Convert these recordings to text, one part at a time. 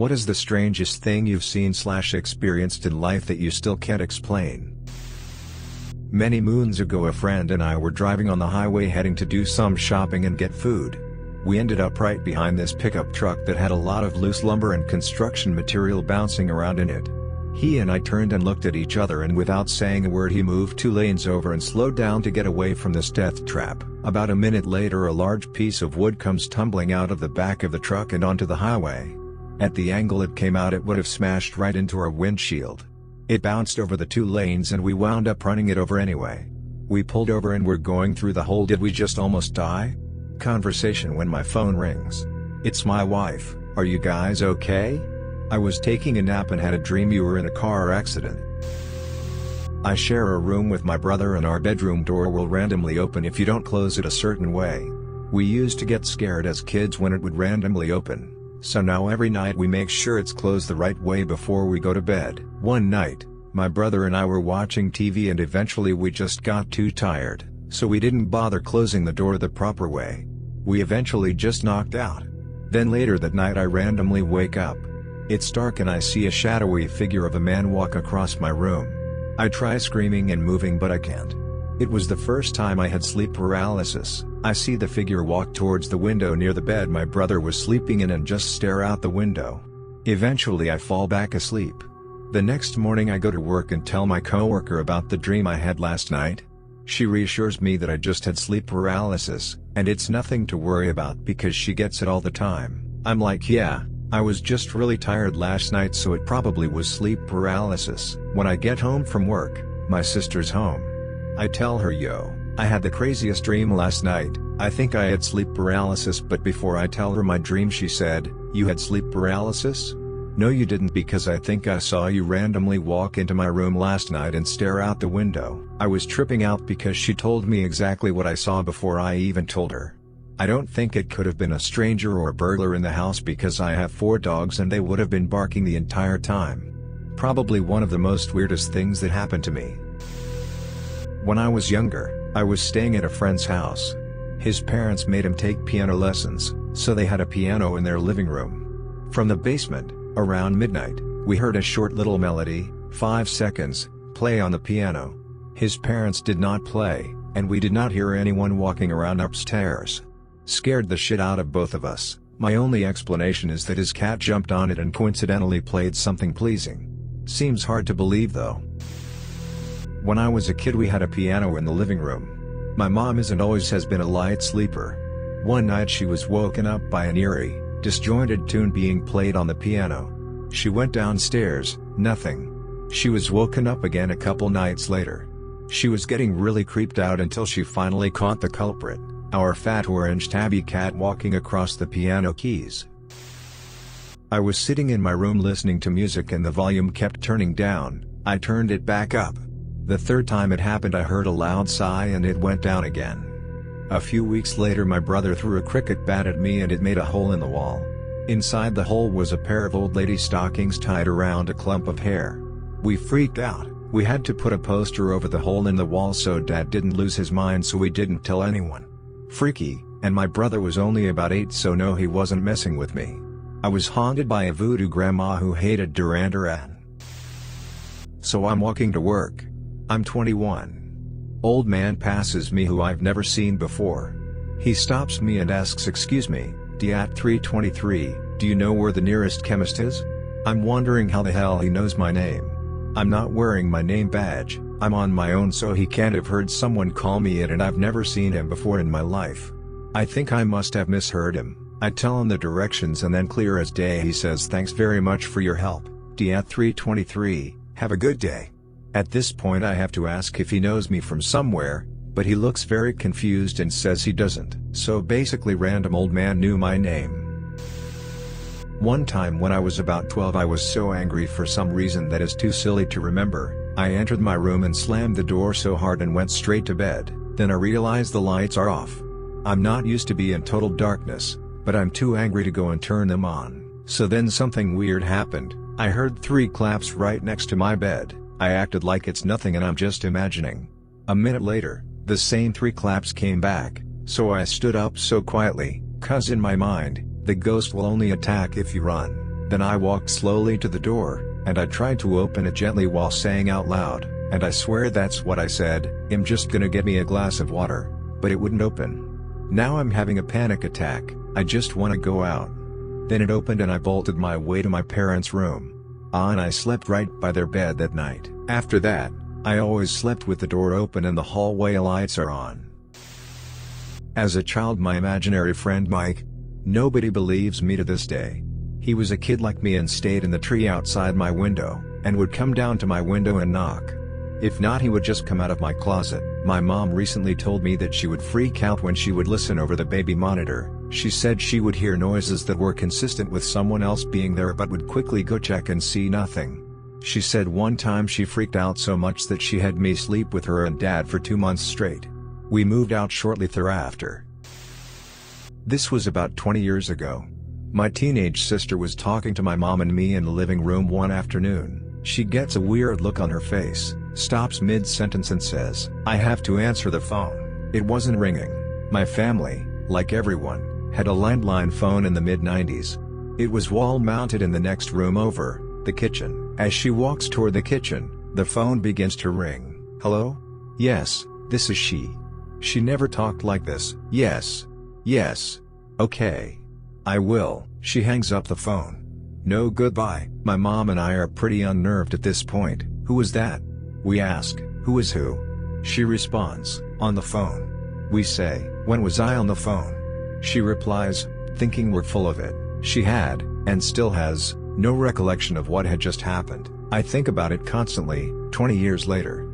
What is the strangest thing you've seen/experienced in life that you still can't explain? Many moons ago, a friend and I were driving on the highway heading to do some shopping and get food. We ended up right behind this pickup truck that had a lot of loose lumber and construction material bouncing around in it. He and I turned and looked at each other, and without saying a word he moved 2 lanes over and slowed down to get away from this death trap. About a minute later, a large piece of wood comes tumbling out of the back of the truck and onto the highway. At the angle it came out, it would have smashed right into our windshield. It bounced over the 2 lanes and we wound up running it over anyway. We pulled over and were going through the hole. Did we just almost die? Conversation when my phone rings. It's my wife. Are you guys okay? I was taking a nap and had a dream you were in a car accident. I share a room with my brother and our bedroom door will randomly open if you don't close it a certain way. We used to get scared as kids when it would randomly open. So now every night we make sure it's closed the right way before we go to bed. One night, my brother and I were watching TV and eventually we just got too tired, so we didn't bother closing the door the proper way. We eventually just knocked out. Then later that night I randomly wake up. It's dark and I see a shadowy figure of a man walk across my room. I try screaming and moving but I can't. It was the first time I had sleep paralysis. I see the figure walk towards the window near the bed my brother was sleeping in and just stare out the window. Eventually I fall back asleep. The next morning I go to work and tell my coworker about the dream I had last night. She reassures me that I just had sleep paralysis, and it's nothing to worry about because she gets it all the time. I'm like, yeah, I was just really tired last night, so it probably was sleep paralysis. When I get home from work, my sister's home. I tell her, yo, I had the craziest dream last night. I think I had sleep paralysis, but before I tell her my dream she said, you had sleep paralysis? No you didn't, because I think I saw you randomly walk into my room last night and stare out the window. I was tripping out because she told me exactly what I saw before I even told her. I don't think it could have been a stranger or a burglar in the house because I have 4 dogs and they would have been barking the entire time. Probably one of the most weirdest things that happened to me. When I was younger, I was staying at a friend's house. His parents made him take piano lessons, so they had a piano in their living room. From the basement, around midnight, we heard a short little melody, 5 seconds, play on the piano. His parents did not play, and we did not hear anyone walking around upstairs. Scared the shit out of both of us. My only explanation is that his cat jumped on it and coincidentally played something pleasing. Seems hard to believe though. When I was a kid we had a piano in the living room. My mom is and always has been a light sleeper. One night she was woken up by an eerie, disjointed tune being played on the piano. She went downstairs, nothing. She was woken up again a couple nights later. She was getting really creeped out until she finally caught the culprit, our fat orange tabby cat walking across the piano keys. I was sitting in my room listening to music and the volume kept turning down. I turned it back up. The 3rd time it happened I heard a loud sigh and it went down again. A few weeks later my brother threw a cricket bat at me and it made a hole in the wall. Inside the hole was a pair of old lady stockings tied around a clump of hair. We freaked out. We had to put a poster over the hole in the wall so Dad didn't lose his mind, so we didn't tell anyone. Freaky, and my brother was only about 8, so no, he wasn't messing with me. I was haunted by a voodoo grandma who hated Duran Duran. So I'm walking to work. I'm 21. Old man passes me who I've never seen before. He stops me and asks, excuse me, at 323, do you know where the nearest chemist is? I'm wondering how the hell he knows my name. I'm not wearing my name badge, I'm on my own, so he can't have heard someone call me it, and I've never seen him before in my life. I think I must have misheard him. I tell him the directions and then clear as day he says, thanks very much for your help, at 323, have a good day. At this point I have to ask if he knows me from somewhere, but he looks very confused and says he doesn't. So basically random old man knew my name. One time when I was about 12 I was so angry for some reason that is too silly to remember. I entered my room and slammed the door so hard and went straight to bed. Then I realized the lights are off. I'm not used to be in total darkness, but I'm too angry to go and turn them on. So then something weird happened. I heard 3 claps right next to my bed. I acted like it's nothing and I'm just imagining. A minute later, the same 3 claps came back, so I stood up so quietly, 'cause in my mind, the ghost will only attack if you run. Then I walked slowly to the door, and I tried to open it gently while saying out loud, and I swear that's what I said, "I'm just gonna get me a glass of water," but it wouldn't open. Now I'm having a panic attack, I just wanna go out. Then it opened and I bolted my way to my parents' room. And I slept right by their bed that night. After that, I always slept with the door open and the hallway lights are on. As a child, my imaginary friend Mike, nobody believes me to this day. He was a kid like me and stayed in the tree outside my window, and would come down to my window and knock. If not, he would just come out of my closet. My mom recently told me that she would freak out when she would listen over the baby monitor. She said she would hear noises that were consistent with someone else being there but would quickly go check and see nothing. She said one time she freaked out so much that she had me sleep with her and dad for 2 months straight. We moved out shortly thereafter. This was about 20 years ago. My teenage sister was talking to my mom and me in the living room one afternoon. She gets a weird look on her face, stops mid-sentence and says, "I have to answer the phone." It wasn't ringing. My family, like everyone, had a landline phone in the mid-90s. It was wall-mounted in the next room over, the kitchen. As she walks toward the kitchen, the phone begins to ring. "Hello? Yes, this is she. She never talked like this." "Yes. Yes. Okay. I will." She hangs up the phone. No goodbye. My mom and I are pretty unnerved at this point. "Who is that?" We ask, "Who is who?" She responds, "On the phone." We say, "When was I on the phone?" She replies, thinking we're full of it. She had, and still has, no recollection of what had just happened. I think about it constantly, 20 years later.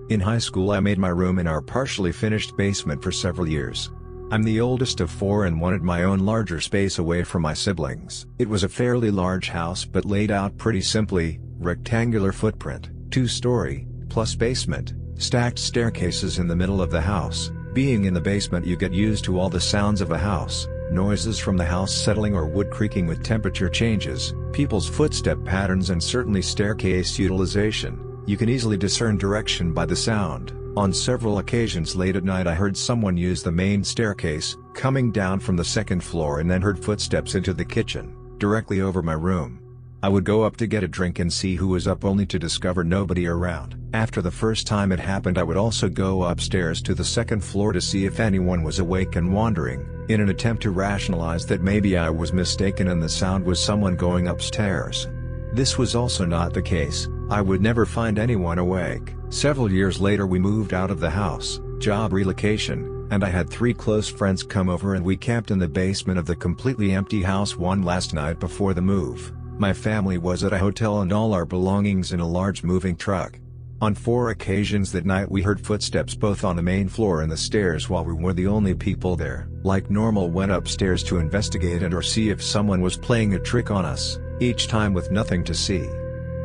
In high school, I made my room in our partially finished basement for several years. I'm the oldest of 4 and wanted my own larger space away from my siblings. It was a fairly large house but laid out pretty simply, rectangular footprint, 2-story, plus basement, stacked staircases in the middle of the house. Being in the basement, you get used to all the sounds of a house, noises from the house settling or wood creaking with temperature changes, people's footstep patterns and certainly staircase utilization. You can easily discern direction by the sound. On several occasions late at night I heard someone use the main staircase, coming down from the second floor, and then heard footsteps into the kitchen, directly over my room. I would go up to get a drink and see who was up, only to discover nobody around. After the first time it happened, I would also go upstairs to the second floor to see if anyone was awake and wandering, in an attempt to rationalize that maybe I was mistaken and the sound was someone going upstairs. This was also not the case. I would never find anyone awake. Several years later we moved out of the house, job relocation, and I had 3 close friends come over and we camped in the basement of the completely empty house one last night before the move. My family was at a hotel and all our belongings in a large moving truck. On 4 occasions that night we heard footsteps both on the main floor and the stairs while we were the only people there. Like normal, went upstairs to investigate and or see if someone was playing a trick on us, each time with nothing to see.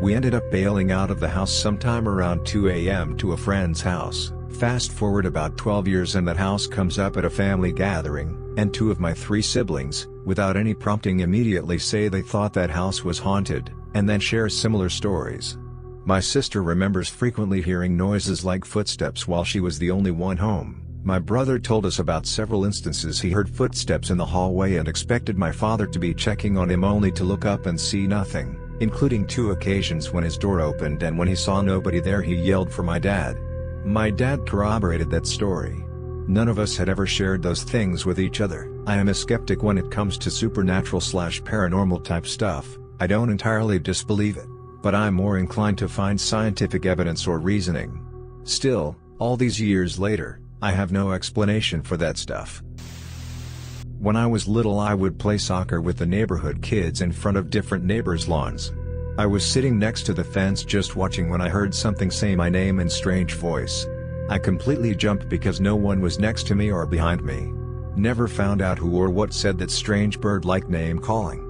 We ended up bailing out of the house sometime around 2 a.m. to a friend's house. Fast forward about 12 years and that house comes up at a family gathering, and 2 of my 3 siblings, without any prompting, immediately say they thought that house was haunted, and then share similar stories. My sister remembers frequently hearing noises like footsteps while she was the only one home. My brother told us about several instances he heard footsteps in the hallway and expected my father to be checking on him, only to look up and see nothing, including 2 occasions when his door opened and when he saw nobody there he yelled for my dad. My dad corroborated that story. None of us had ever shared those things with each other. I am a skeptic when it comes to supernatural/paranormal type stuff. I don't entirely disbelieve it, but I'm more inclined to find scientific evidence or reasoning. Still, all these years later, I have no explanation for that stuff. When I was little I would play soccer with the neighborhood kids in front of different neighbors' lawns. I was sitting next to the fence just watching when I heard something say my name in strange voice. I completely jumped because no one was next to me or behind me. Never found out who or what said that strange bird-like name calling.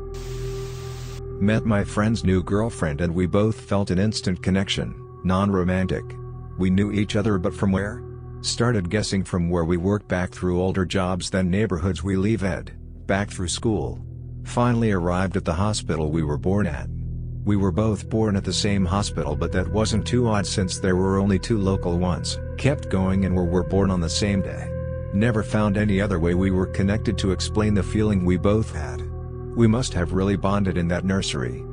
Met my friend's new girlfriend and we both felt an instant connection, non-romantic. We knew each other, but from where? Started guessing from where we worked, back through older jobs, then neighborhoods we leave, back through school. Finally arrived at the hospital we were born at. We were both born at the same hospital, but that wasn't too odd since there were only 2 local ones. Kept going and were born on the same day. Never found any other way we were connected to explain the feeling we both had. We must have really bonded in that nursery.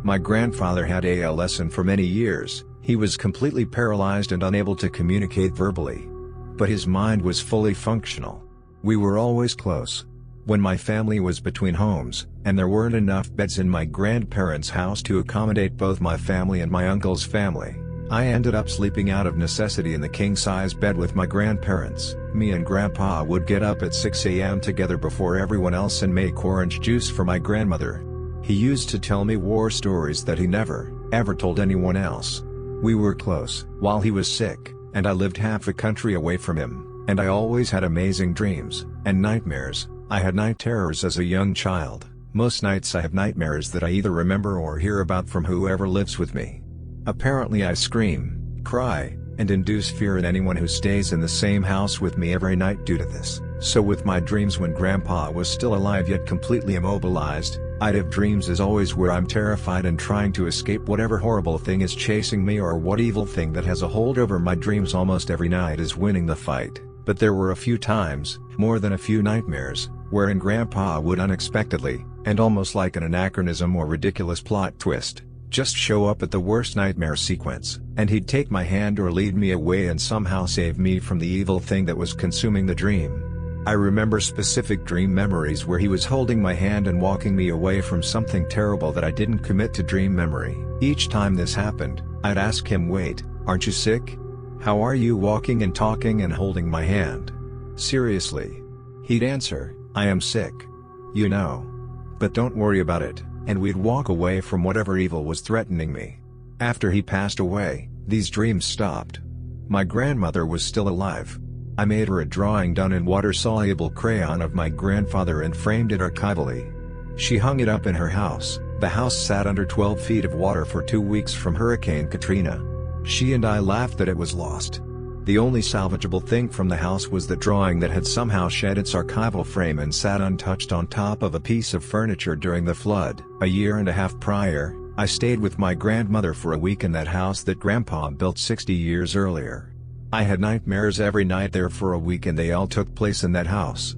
My grandfather had ALS and for many years, he was completely paralyzed and unable to communicate verbally. But his mind was fully functional. We were always close. When my family was between homes, and there weren't enough beds in my grandparents' house to accommodate both my family and my uncle's family, I ended up sleeping out of necessity in the king-size bed with my grandparents. Me and Grandpa would get up at 6 a.m. together before everyone else and make orange juice for my grandmother. He used to tell me war stories that he never, ever told anyone else. We were close while he was sick, and I lived half a country away from him, and I always had amazing dreams and nightmares. I had night terrors as a young child. Most nights I have nightmares that I either remember or hear about from whoever lives with me. Apparently I scream, cry, and induce fear in anyone who stays in the same house with me every night due to this. So with my dreams when Grandpa was still alive yet completely immobilized, I'd have dreams as always where I'm terrified and trying to escape whatever horrible thing is chasing me or what evil thing that has a hold over my dreams almost every night is winning the fight. But there were a few times, more than a few nightmares, wherein Grandpa would unexpectedly, and almost like an anachronism or ridiculous plot twist, just show up at the worst nightmare sequence, and he'd take my hand or lead me away and somehow save me from the evil thing that was consuming the dream. I remember specific dream memories where he was holding my hand and walking me away from something terrible that I didn't commit to dream memory. Each time this happened, I'd ask him, "Wait, aren't you sick? How are you walking and talking and holding my hand? Seriously?" He'd answer, "I am sick. You know. But don't worry about it," and we'd walk away from whatever evil was threatening me. After he passed away, these dreams stopped. My grandmother was still alive. I made her a drawing done in water-soluble crayon of my grandfather and framed it archivally. She hung it up in her house. The house sat under 12 feet of water for 2 weeks from Hurricane Katrina. She and I laughed that it was lost. The only salvageable thing from the house was the drawing that had somehow shed its archival frame and sat untouched on top of a piece of furniture during the flood. A year and a half prior, I stayed with my grandmother for a week in that house that Grandpa built 60 years earlier. I had nightmares every night there for a week and they all took place in that house.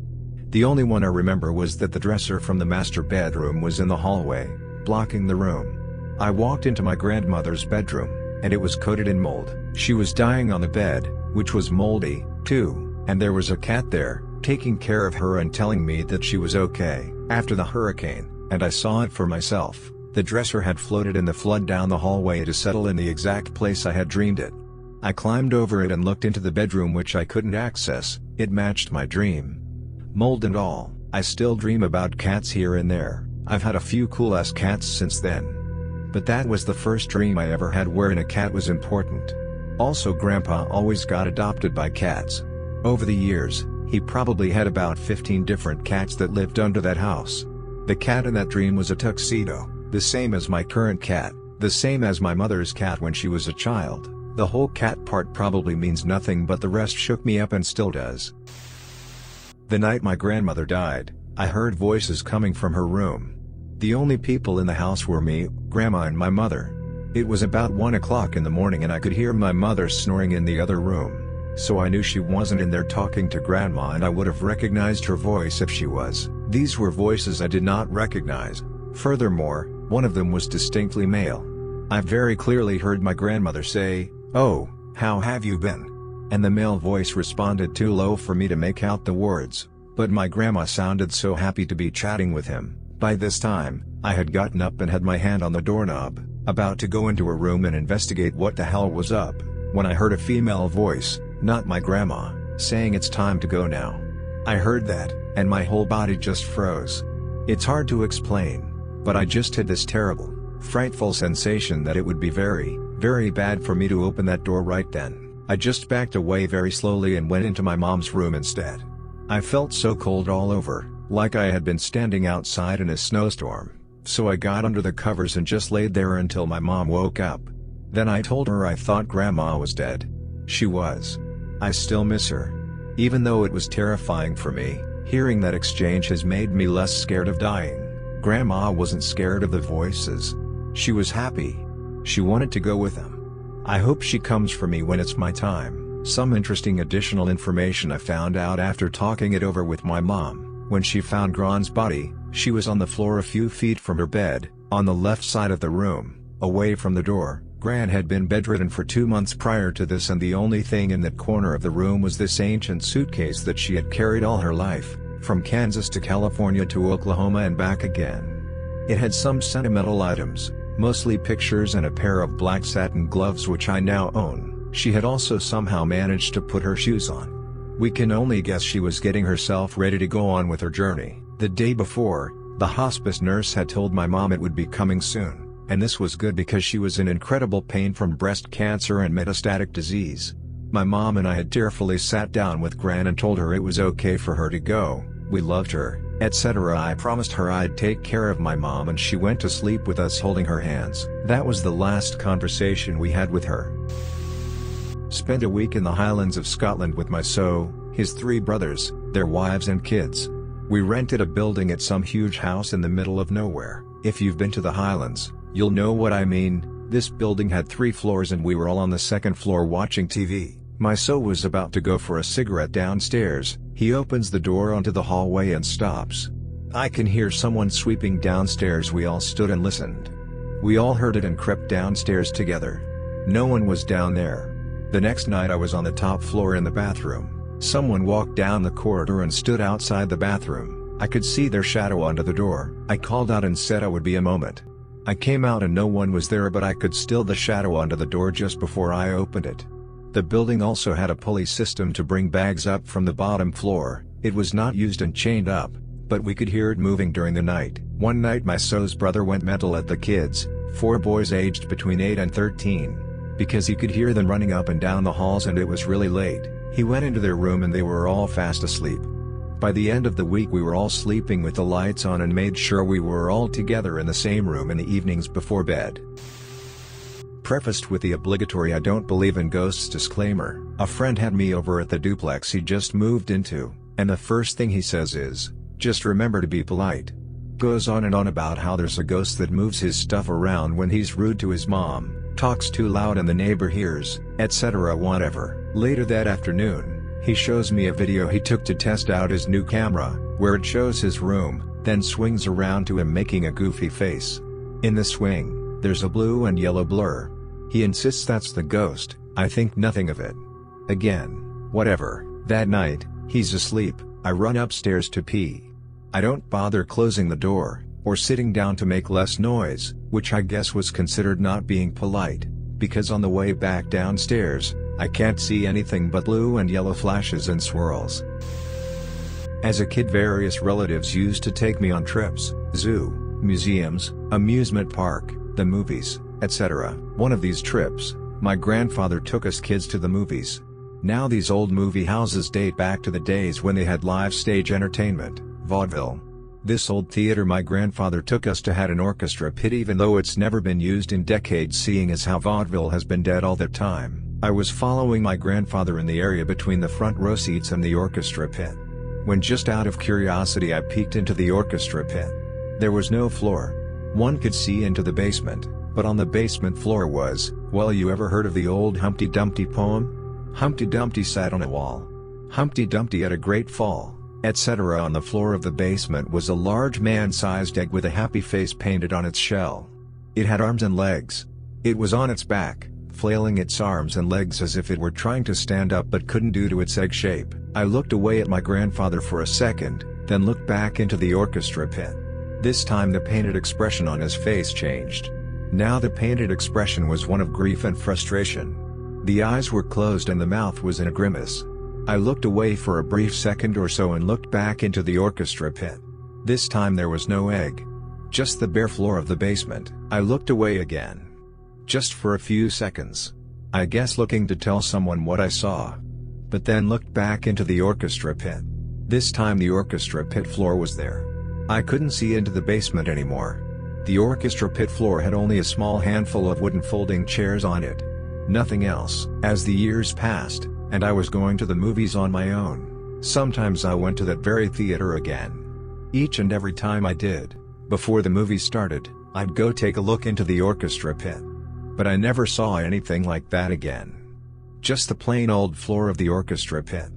The only one I remember was that the dresser from the master bedroom was in the hallway, blocking the room. I walked into my grandmother's bedroom, and it was coated in mold. She was dying on the bed, which was moldy, too, and there was a cat there, taking care of her and telling me that she was okay. After the hurricane, and I saw it for myself, the dresser had floated in the flood down the hallway to settle in the exact place I had dreamed it. I climbed over it and looked into the bedroom which I couldn't access. It matched my dream. Mold and all, I still dream about cats here and there. I've had a few cool-ass cats since then. But that was the first dream I ever had wherein a cat was important. Also, Grandpa always got adopted by cats. Over the years, he probably had about 15 different cats that lived under that house. The cat in that dream was a tuxedo, the same as my current cat, the same as my mother's cat when she was a child. The whole cat part probably means nothing, but the rest shook me up and still does. The night my grandmother died, I heard voices coming from her room. The only people in the house were me, Grandma and my mother. It was about 1 o'clock in the morning and I could hear my mother snoring in the other room. So I knew she wasn't in there talking to Grandma, and I would have recognized her voice if she was. These were voices I did not recognize. Furthermore, one of them was distinctly male. I very clearly heard my grandmother say, "Oh, how have you been?" And the male voice responded too low for me to make out the words, but my grandma sounded so happy to be chatting with him. By this time, I had gotten up and had my hand on the doorknob, about to go into her room and investigate what the hell was up, when I heard a female voice, not my grandma, saying, "It's time to go now." I heard that, and my whole body just froze. It's hard to explain, but I just had this terrible, frightful sensation that it would be very, very bad for me to open that door right then. I just backed away very slowly and went into my mom's room instead. I felt so cold all over, like I had been standing outside in a snowstorm, so I got under the covers and just laid there until my mom woke up. Then I told her I thought Grandma was dead. She was. I still miss her. Even though it was terrifying for me, hearing that exchange has made me less scared of dying. Grandma wasn't scared of the voices. She was happy. She wanted to go with them. I hope she comes for me when it's my time. Some interesting additional information I found out after talking it over with my mom. When she found Gron's body, She was on the floor a few feet from her bed, on the left side of the room, away from the door. Gran had been bedridden for 2 months prior to this, and the only thing in that corner of the room was this ancient suitcase that she had carried all her life, from Kansas to California to Oklahoma and back again. It had some sentimental items, mostly pictures and a pair of black satin gloves which I now own. She had also somehow managed to put her shoes on. We can only guess she was getting herself ready to go on with her journey. The day before, the hospice nurse had told my mom it would be coming soon. And this was good because she was in incredible pain from breast cancer and metastatic disease. My mom and I had tearfully sat down with Gran and told her it was okay for her to go, we loved her, etc. I promised her I'd take care of my mom, and she went to sleep with us holding her hands. That was the last conversation we had with her. Spent a week in the Highlands of Scotland with his 3 brothers, their wives and kids. We rented a building at some huge house in the middle of nowhere. If you've been to the Highlands, you'll know what I mean. This building had 3 floors and we were all on the 2nd floor watching TV. My son was about to go for a cigarette downstairs. He opens the door onto the hallway and stops. I can hear someone sweeping downstairs. We all stood and listened. We all heard it and crept downstairs together. No one was down there. The next night I was on the top floor in the bathroom. Someone walked down the corridor and stood outside the bathroom. I could see their shadow under the door. I called out and said I would be a moment. I came out and no one was there, but I could still the shadow under the door just before I opened it. The building also had a pulley system to bring bags up from the bottom floor. It was not used and chained up, but we could hear it moving during the night. One night my son's brother went mental at the kids, 4 boys aged between 8 and 13, because he could hear them running up and down the halls and it was really late. He went into their room and they were all fast asleep. By the end of the week we were all sleeping with the lights on and made sure we were all together in the same room in the evenings before bed. Prefaced with the obligatory "I don't believe in ghosts" disclaimer. A friend had me over at the duplex he just moved into, and the first thing he says is, "Just remember to be polite." Goes on and on about how there's a ghost that moves his stuff around when he's rude to his mom, talks too loud and the neighbor hears, etc. whatever. Later that afternoon, he shows me a video he took to test out his new camera, where it shows his room, then swings around to him making a goofy face. In the swing, there's a blue and yellow blur. He insists that's the ghost. I think nothing of it. Again, whatever. That night, he's asleep. I run upstairs to pee. I don't bother closing the door, or sitting down to make less noise, which I guess was considered not being polite, because on the way back downstairs, I can't see anything but blue and yellow flashes and swirls. As a kid, various relatives used to take me on trips, zoo, museums, amusement park, the movies, etc. One of these trips, my grandfather took us kids to the movies. Now these old movie houses date back to the days when they had live stage entertainment, vaudeville. This old theater my grandfather took us to had an orchestra pit, even though it's never been used in decades, seeing as how vaudeville has been dead all the time. I was following my grandfather in the area between the front row seats and the orchestra pit. When just out of curiosity I peeked into the orchestra pit. There was no floor. One could see into the basement, but on the basement floor was, well, you ever heard of the old Humpty Dumpty poem? Humpty Dumpty sat on a wall. Humpty Dumpty had a great fall, etc. On the floor of the basement was a large man-sized egg with a happy face painted on its shell. It had arms and legs. It was on its back, flailing its arms and legs as if it were trying to stand up but couldn't due to its egg shape. I looked away at my grandfather for a second, then looked back into the orchestra pit. This time the painted expression on his face changed. Now the painted expression was one of grief and frustration. The eyes were closed and the mouth was in a grimace. I looked away for a brief second or so and looked back into the orchestra pit. This time there was no egg. Just the bare floor of the basement. I looked away again. Just for a few seconds. I guess looking to tell someone what I saw. But then looked back into the orchestra pit. This time the orchestra pit floor was there. I couldn't see into the basement anymore. The orchestra pit floor had only a small handful of wooden folding chairs on it. Nothing else. As the years passed, and I was going to the movies on my own, sometimes I went to that very theater again. Each and every time I did, before the movie started, I'd go take a look into the orchestra pit. But I never saw anything like that again. Just the plain old floor of the orchestra pit.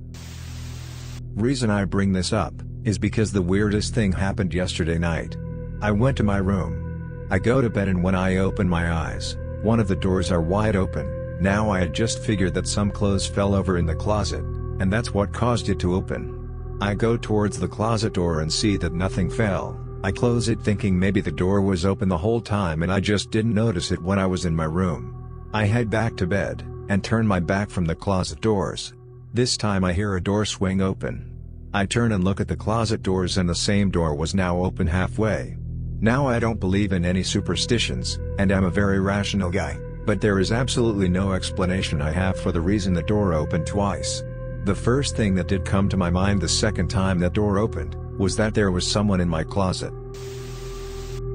Reason I bring this up, is because the weirdest thing happened yesterday night. I went to my room. I go to bed and when I open my eyes, one of the doors are wide open. Now I had just figured that some clothes fell over in the closet, and that's what caused it to open. I go towards the closet door and see that nothing fell. I close it thinking maybe the door was open the whole time and I just didn't notice it when I was in my room. I head back to bed, and turn my back from the closet doors. This time I hear a door swing open. I turn and look at the closet doors and the same door was now open halfway. Now I don't believe in any superstitions, and am a very rational guy, but there is absolutely no explanation I have for the reason the door opened twice. The first thing that did come to my mind the second time that door opened, was that there was someone in my closet.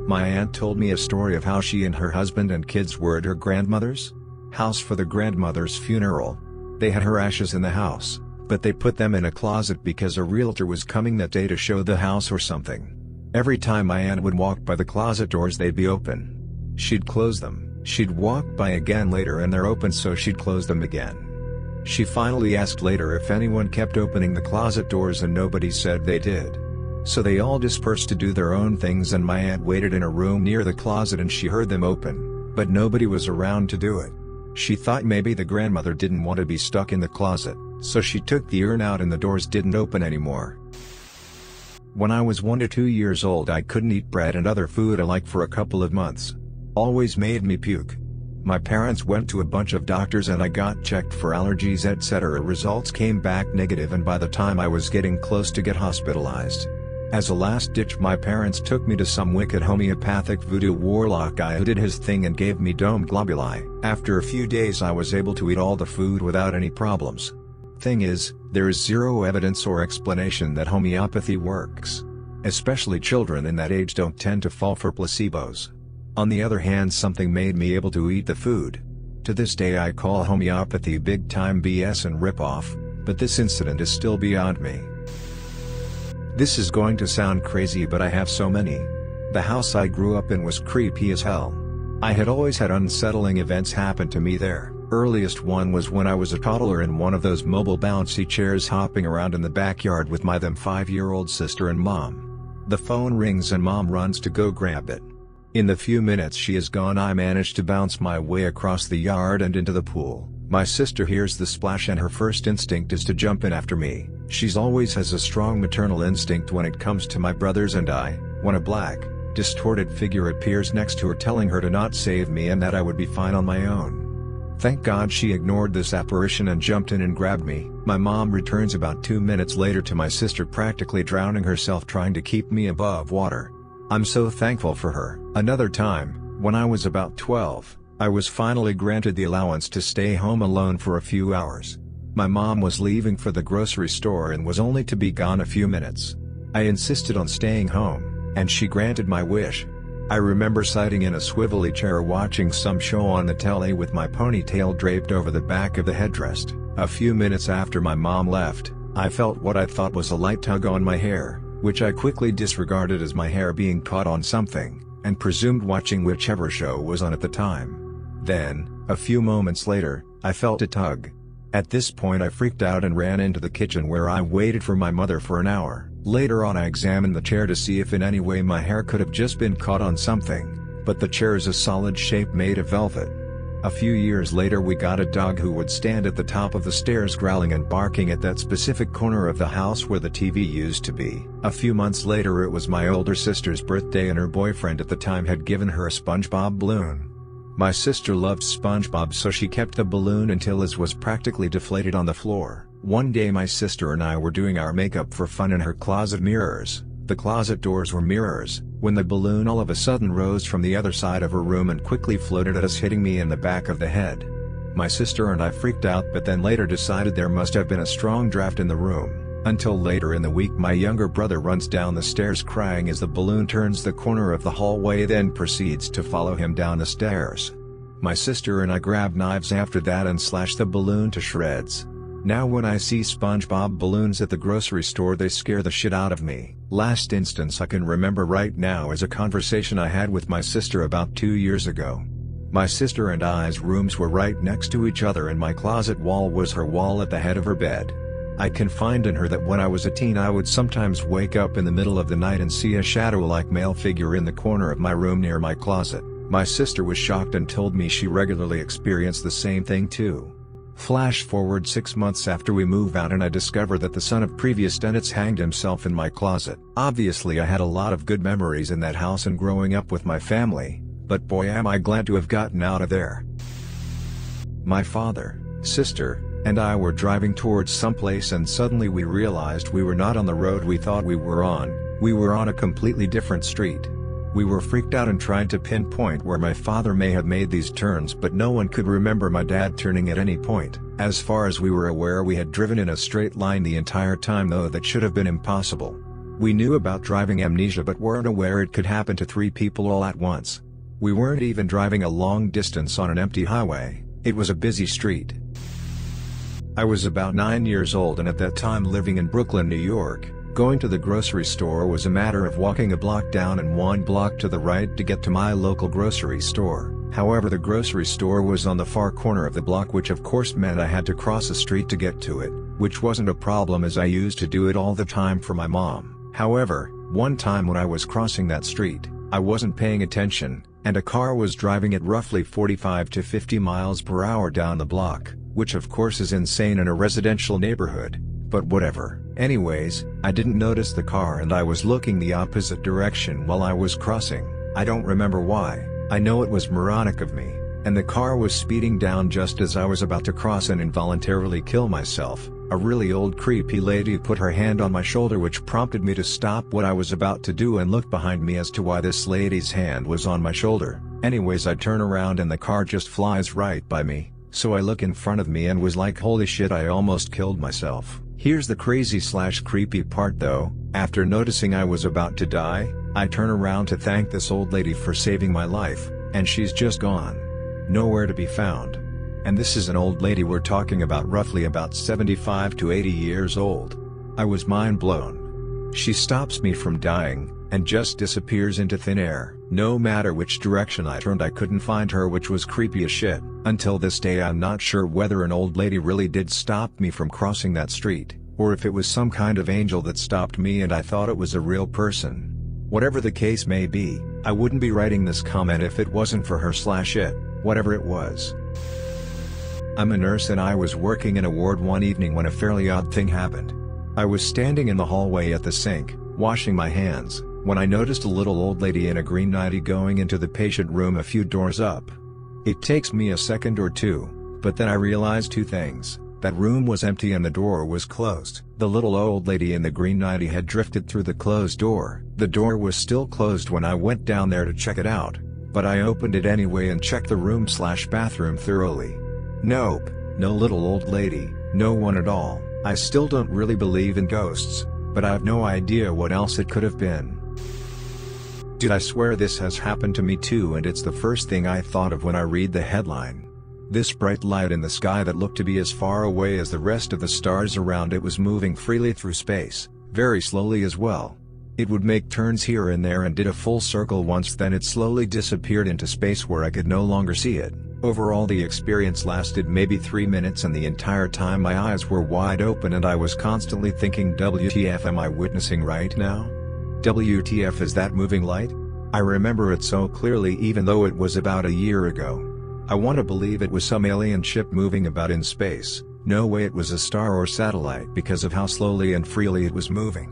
My aunt told me a story of how she and her husband and kids were at her grandmother's house for the grandmother's funeral. They had her ashes in the house, but they put them in a closet because a realtor was coming that day to show the house or something. Every time my aunt would walk by the closet doors they'd be open. She'd close them, she'd walk by again later and they're open so she'd close them again. She finally asked later if anyone kept opening the closet doors and nobody said they did. So they all dispersed to do their own things and my aunt waited in a room near the closet and she heard them open, but nobody was around to do it. She thought maybe the grandmother didn't want to be stuck in the closet, so she took the urn out and the doors didn't open anymore. When I was 1 to 2 years old I couldn't eat bread and other food alike for a couple of months. Always made me puke. My parents went to a bunch of doctors and I got checked for allergies etc. Results came back negative and by the time I was getting close to get hospitalized. As a last ditch my parents took me to some wicked homeopathic voodoo warlock guy who did his thing and gave me dome globuli. After a few days I was able to eat all the food without any problems. Thing is, there is zero evidence or explanation that homeopathy works. Especially children in that age don't tend to fall for placebos. On the other hand something made me able to eat the food. To this day I call homeopathy big time BS and rip-off, but this incident is still beyond me. This is going to sound crazy but I have so many. The house I grew up in was creepy as hell. I had always had unsettling events happen to me there. Earliest one was when I was a toddler in one of those mobile bouncy chairs hopping around in the backyard with my then 5-year-old sister and mom. The phone rings and mom runs to go grab it. In the few minutes she is gone I manage to bounce my way across the yard and into the pool. My sister hears the splash and her first instinct is to jump in after me. She's always has a strong maternal instinct when it comes to my brothers and I, when a black, distorted figure appears next to her telling her to not save me and that I would be fine on my own. Thank God she ignored this apparition and jumped in and grabbed me. My mom returns about 2 minutes later to my sister practically drowning herself trying to keep me above water. I'm so thankful for her. Another time, when I was about 12, I was finally granted the allowance to stay home alone for a few hours. My mom was leaving for the grocery store and was only to be gone a few minutes. I insisted on staying home, and she granted my wish. I remember sitting in a swivelly chair watching some show on the telly with my ponytail draped over the back of the headrest. A few minutes after my mom left, I felt what I thought was a light tug on my hair, which I quickly disregarded as my hair being caught on something, and presumed watching whichever show was on at the time. Then, a few moments later, I felt a tug. At this point I freaked out and ran into the kitchen where I waited for my mother for an hour. Later on I examined the chair to see if in any way my hair could have just been caught on something, but the chair is a solid shape made of velvet. A few years later we got a dog who would stand at the top of the stairs growling and barking at that specific corner of the house where the TV used to be. A few months later it was my older sister's birthday and her boyfriend at the time had given her a SpongeBob balloon. My sister loved SpongeBob so she kept the balloon until his was practically deflated on the floor. One day my sister and I were doing our makeup for fun in her closet mirrors. The closet doors were mirrors, when the balloon all of a sudden rose from the other side of her room and quickly floated at us hitting me in the back of the head. My sister and I freaked out but then later decided there must have been a strong draft in the room. Until later in the week my younger brother runs down the stairs crying as the balloon turns the corner of the hallway then proceeds to follow him down the stairs. My sister and I grabbed knives after that and slashed the balloon to shreds. Now when I see SpongeBob balloons at the grocery store they scare the shit out of me. Last instance I can remember right now is a conversation I had with my sister about 2 years ago. My sister and I's rooms were right next to each other and my closet wall was her wall at the head of her bed. I confided in her that when I was a teen I would sometimes wake up in the middle of the night and see a shadow-like male figure in the corner of my room near my closet. My sister was shocked and told me she regularly experienced the same thing too. Flash forward 6 months after we move out and I discover that the son of previous tenants hanged himself in my closet. Obviously I had a lot of good memories in that house and growing up with my family, but boy am I glad to have gotten out of there. My father, sister, and I were driving towards someplace and suddenly we realized we were not on the road we thought we were on a completely different street. We were freaked out and tried to pinpoint where my father may have made these turns, but no one could remember my dad turning at any point. As far as we were aware we had driven in a straight line the entire time, though that should have been impossible. We knew about driving amnesia but weren't aware it could happen to 3 people all at once. We weren't even driving a long distance on an empty highway, it was a busy street. I was about 9 years old and at that time living in Brooklyn, New York. Going to the grocery store was a matter of walking a block down and 1 block to the right to get to my local grocery store. However, the grocery store was on the far corner of the block, which of course meant I had to cross a street to get to it, which wasn't a problem as I used to do it all the time for my mom. However, one time when I was crossing that street, I wasn't paying attention, and a car was driving at roughly 45 to 50 miles per hour down the block, which of course is insane in a residential neighborhood. But whatever. Anyways, I didn't notice the car and I was looking the opposite direction while I was crossing. I don't remember why, I know it was moronic of me, and the car was speeding down just as I was about to cross and involuntarily kill myself. A really old creepy lady put her hand on my shoulder, which prompted me to stop what I was about to do and look behind me as to why this lady's hand was on my shoulder. Anyways, I turn around and the car just flies right by me, so I look in front of me and was like, holy shit, I almost killed myself. Here's the crazy/creepy part though. After noticing I was about to die, I turn around to thank this old lady for saving my life, and she's just gone. Nowhere to be found. And this is an old lady we're talking about, roughly about 75 to 80 years old. I was mind blown. She stops me from dying, and just disappears into thin air. No matter which direction I turned I couldn't find her, which was creepy as shit. Until this day I'm not sure whether an old lady really did stop me from crossing that street, or if it was some kind of angel that stopped me and I thought it was a real person. Whatever the case may be, I wouldn't be writing this comment if it wasn't for her/it, whatever it was. I'm a nurse and I was working in a ward one evening when a fairly odd thing happened. I was standing in the hallway at the sink, washing my hands, when I noticed a little old lady in a green nightie going into the patient room a few doors up. It takes me a second or two, but then I realized 2 things. That room was empty and the door was closed. The little old lady in the green nightie had drifted through the closed door. The door was still closed when I went down there to check it out, but I opened it anyway and checked the room/bathroom thoroughly. Nope, no little old lady, no one at all. I still don't really believe in ghosts, but I have no idea what else it could have been. Dude, I swear this has happened to me too, and it's the first thing I thought of when I read the headline. This bright light in the sky that looked to be as far away as the rest of the stars around it was moving freely through space, very slowly as well. It would make turns here and there and did a full circle once, then it slowly disappeared into space where I could no longer see it. Overall the experience lasted maybe 3 minutes and the entire time my eyes were wide open and I was constantly thinking, WTF am I witnessing right now? WTF is that moving light? I remember it so clearly even though it was about a year ago. I want to believe it was some alien ship moving about in space. No way it was a star or satellite because of how slowly and freely it was moving.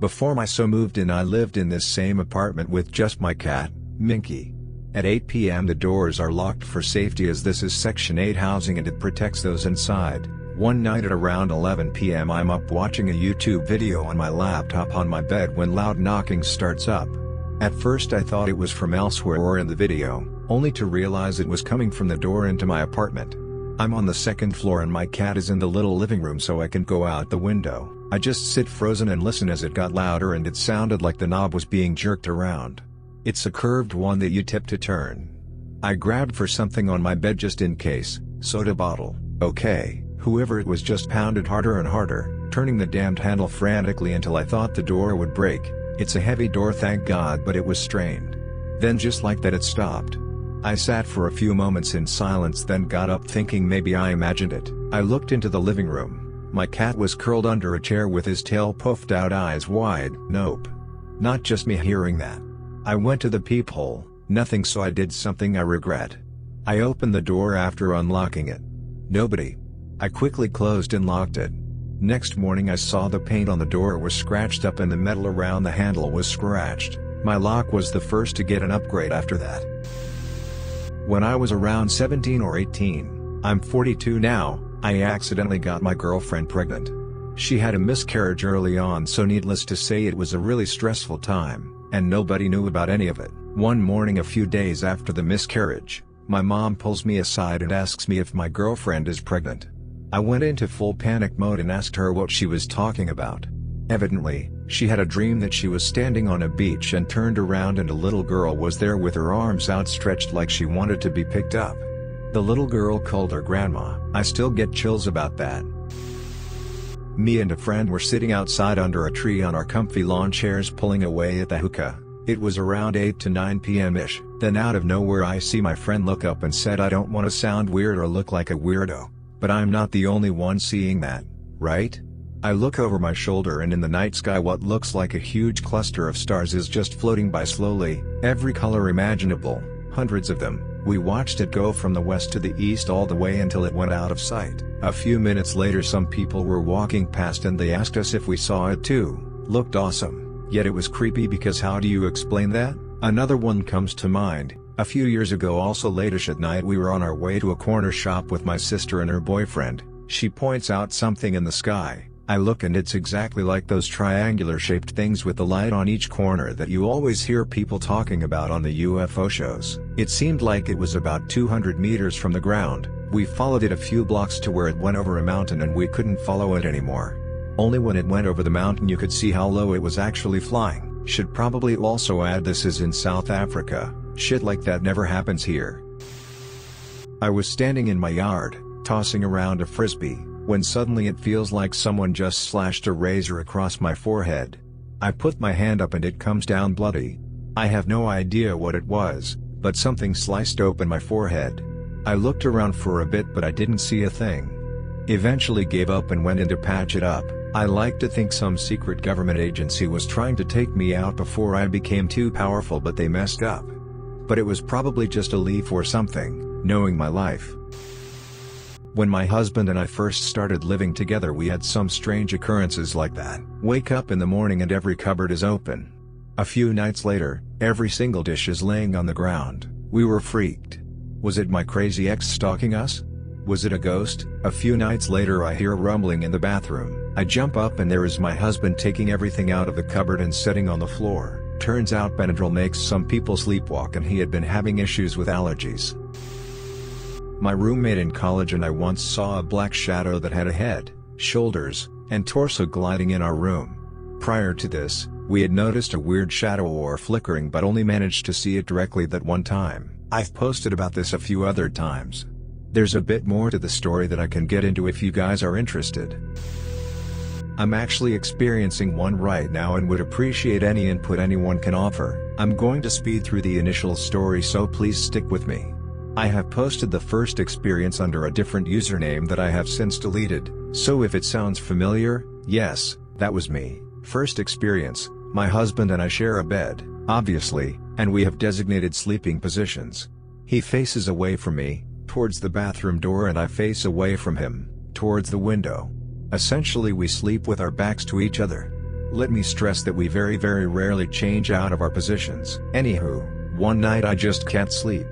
Before my so moved in I lived in this same apartment with just my cat, Minky. At 8 p.m. the doors are locked for safety as this is Section 8 housing and it protects those inside. One night at around 11 p.m. I'm up watching a YouTube video on my laptop on my bed when loud knocking starts up. At first I thought it was from elsewhere or in the video, only to realize it was coming from the door into my apartment. I'm on the 2nd floor and my cat is in the little living room so I can go out the window. I just sit frozen and listen as it got louder and it sounded like the knob was being jerked around. It's a curved one that you tip to turn. I grabbed for something on my bed just in case. Soda bottle, okay. Whoever it was just pounded harder and harder, turning the damned handle frantically until I thought the door would break. It's a heavy door, thank God, but it was strained. Then just like that it stopped. I sat for a few moments in silence, then got up thinking maybe I imagined it. I looked into the living room. My cat was curled under a chair with his tail puffed out, eyes wide. Nope. Not just me hearing that. I went to the peephole, nothing, so I did something I regret. I opened the door after unlocking it. Nobody. I quickly closed and locked it. Next morning I saw the paint on the door was scratched up and the metal around the handle was scratched. My lock was the first to get an upgrade after that. When I was around 17 or 18, I'm 42 now, I accidentally got my girlfriend pregnant. She had a miscarriage early on, so needless to say it was a really stressful time, and nobody knew about any of it. One morning a few days after the miscarriage, my mom pulls me aside and asks me if my girlfriend is pregnant. I went into full panic mode and asked her what she was talking about. Evidently, she had a dream that she was standing on a beach and turned around and a little girl was there with her arms outstretched like she wanted to be picked up. The little girl called her grandma. I still get chills about that. Me and a friend were sitting outside under a tree on our comfy lawn chairs pulling away at the hookah. It was around 8 to 9 p.m.-ish. Then out of nowhere I see my friend look up and said, "I don't want to sound weird or look like a weirdo, but I'm not the only one seeing that, right?" I look over my shoulder and in the night sky what looks like a huge cluster of stars is just floating by slowly, every color imaginable, hundreds of them. We watched it go from the west to the east all the way until it went out of sight. A few minutes later some people were walking past and they asked us if we saw it too. Looked awesome, yet it was creepy because how do you explain that? Another one comes to mind. A few years ago, also late-ish at night, we were on our way to a corner shop with my sister and her boyfriend. She points out something in the sky. I look and it's exactly like those triangular-shaped things with the light on each corner that you always hear people talking about on the UFO shows. It seemed like it was about 200 meters from the ground. We followed it a few blocks to where it went over a mountain and we couldn't follow it anymore. Only when it went over the mountain you could see how low it was actually flying. Should probably also add this is in South Africa. Shit like that never happens here. I was standing in my yard, tossing around a frisbee, when suddenly it feels like someone just slashed a razor across my forehead. I put my hand up and it comes down bloody. I have no idea what it was, but something sliced open my forehead. I looked around for a bit but I didn't see a thing. Eventually gave up and went in to patch it up. I like to think some secret government agency was trying to take me out before I became too powerful, but they messed up. But it was probably just a leaf or something, knowing my life. When my husband and I first started living together we had some strange occurrences like that. Wake up in the morning and every cupboard is open. A few nights later, every single dish is laying on the ground. We were freaked. Was it my crazy ex stalking us? Was it a ghost? A few nights later I hear rumbling in the bathroom. I jump up and there is my husband taking everything out of the cupboard and setting on the floor. Turns out Benadryl makes some people sleepwalk and he had been having issues with allergies. My roommate in college and I once saw a black shadow that had a head, shoulders, and torso gliding in our room. Prior to this, we had noticed a weird shadow or flickering but only managed to see it directly that one time. I've posted about this a few other times. There's a bit more to the story that I can get into if you guys are interested. I'm actually experiencing one right now and would appreciate any input anyone can offer. I'm going to speed through the initial story, so please stick with me. I have posted the first experience under a different username that I have since deleted, so if it sounds familiar, yes, that was me. First experience: my husband and I share a bed, obviously, and we have designated sleeping positions. He faces away from me, towards the bathroom door, and I face away from him, towards the window. Essentially we sleep with our backs to each other. Let me stress that we very rarely change out of our positions. Anywho, one night I just can't sleep.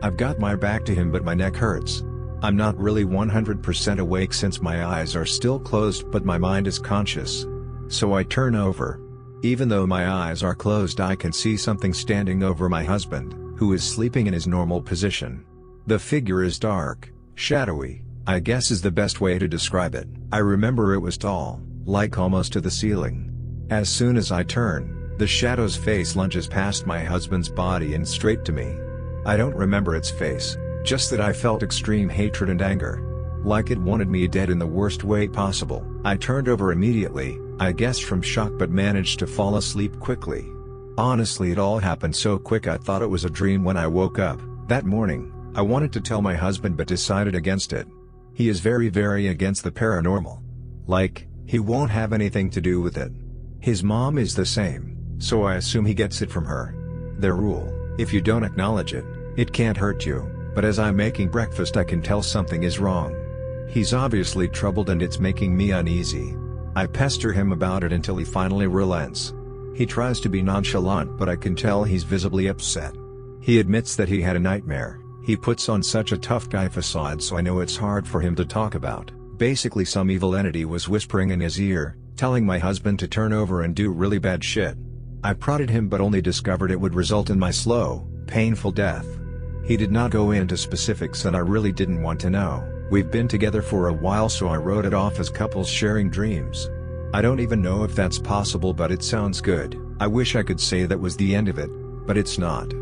I've got my back to him but my neck hurts. I'm not really 100% awake since my eyes are still closed but my mind is conscious. So I turn over. Even though my eyes are closed I can see something standing over my husband, who is sleeping in his normal position. The figure is dark, shadowy, I guess is the best way to describe it. I remember it was tall, like almost to the ceiling. As soon as I turn, the shadow's face lunges past my husband's body and straight to me. I don't remember its face, just that I felt extreme hatred and anger. Like it wanted me dead in the worst way possible. I turned over immediately, I guess from shock, but managed to fall asleep quickly. Honestly, it all happened so quick I thought it was a dream when I woke up. That morning, I wanted to tell my husband but decided against it. He is very against the paranormal. Like, he won't have anything to do with it. His mom is the same, so I assume he gets it from her. Their rule, if you don't acknowledge it, it can't hurt you, but as I'm making breakfast I can tell something is wrong. He's obviously troubled and it's making me uneasy. I pester him about it until he finally relents. He tries to be nonchalant but I can tell he's visibly upset. He admits that he had a nightmare. He puts on such a tough guy facade so I know it's hard for him to talk about. Basically some evil entity was whispering in his ear, telling my husband to turn over and do really bad shit. I prodded him but only discovered it would result in my slow, painful death. He did not go into specifics and I really didn't want to know. We've been together for a while so I wrote it off as couples sharing dreams. I don't even know if that's possible but it sounds good. I wish I could say that was the end of it, but it's not.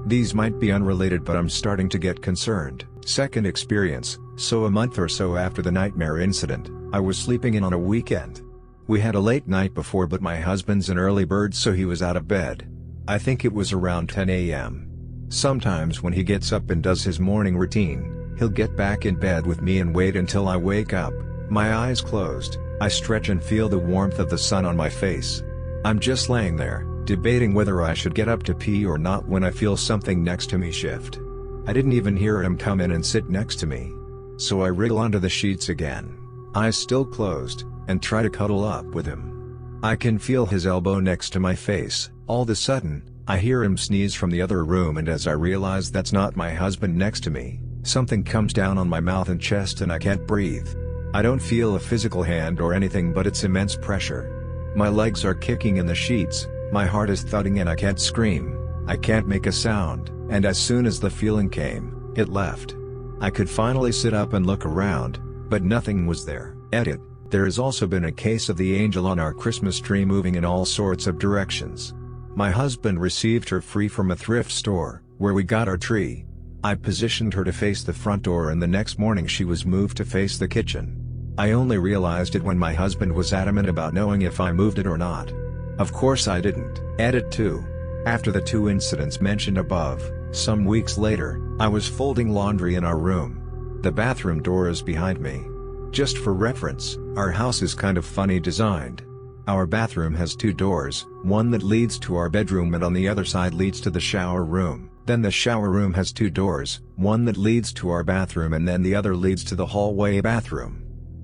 These might be unrelated but I'm starting to get concerned. Second experience, so a month or so after the nightmare incident, I was sleeping in on a weekend. We had a late night before but my husband's an early bird so he was out of bed. I think it was around 10 a.m. Sometimes when he gets up and does his morning routine, he'll get back in bed with me and wait until I wake up. My eyes closed, I stretch and feel the warmth of the sun on my face. I'm just laying there, debating whether I should get up to pee or not when I feel something next to me shift. I didn't even hear him come in and sit next to me. So I wriggle onto the sheets again, eyes still closed, and try to cuddle up with him. I can feel his elbow next to my face. All of a sudden, I hear him sneeze from the other room and as I realize that's not my husband next to me, something comes down on my mouth and chest and I can't breathe. I don't feel a physical hand or anything but it's immense pressure. My legs are kicking in the sheets, my heart is thudding and I can't scream, I can't make a sound, and as soon as the feeling came, it left. I could finally sit up and look around, but nothing was there. Edit. There has also been a case of the angel on our Christmas tree moving in all sorts of directions. My husband received her free from a thrift store, where we got our tree. I positioned her to face the front door and the next morning she was moved to face the kitchen. I only realized it when my husband was adamant about knowing if I moved it or not. Of course I didn't. Edit 2. After the two incidents mentioned above, some weeks later, I was folding laundry in our room. The bathroom door is behind me. Just for reference, our house is kind of funny designed. Our bathroom has two doors, one that leads to our bedroom and on the other side leads to the shower room. Then the shower room has two doors, one that leads to our bathroom and then the other leads to the hallway bathroom.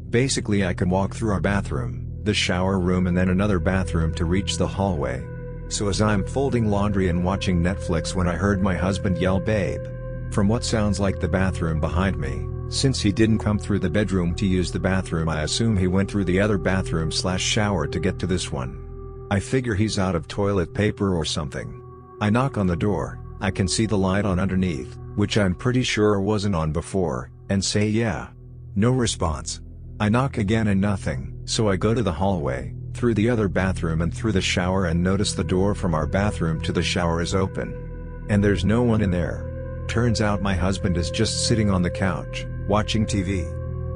Basically I can walk through our bathroom, the shower room and then another bathroom to reach the hallway. So as I'm folding laundry and watching Netflix when I heard my husband yell "babe" from what sounds like the bathroom behind me. Since he didn't come through the bedroom to use the bathroom I assume he went through the other bathroom/shower to get to this one. I figure he's out of toilet paper or something. I knock on the door, I can see the light on underneath, which I'm pretty sure wasn't on before, and say yeah. No response. I knock again and nothing, so I go to the hallway, through the other bathroom and through the shower and notice the door from our bathroom to the shower is open. And there's no one in there. Turns out my husband is just sitting on the couch, watching TV.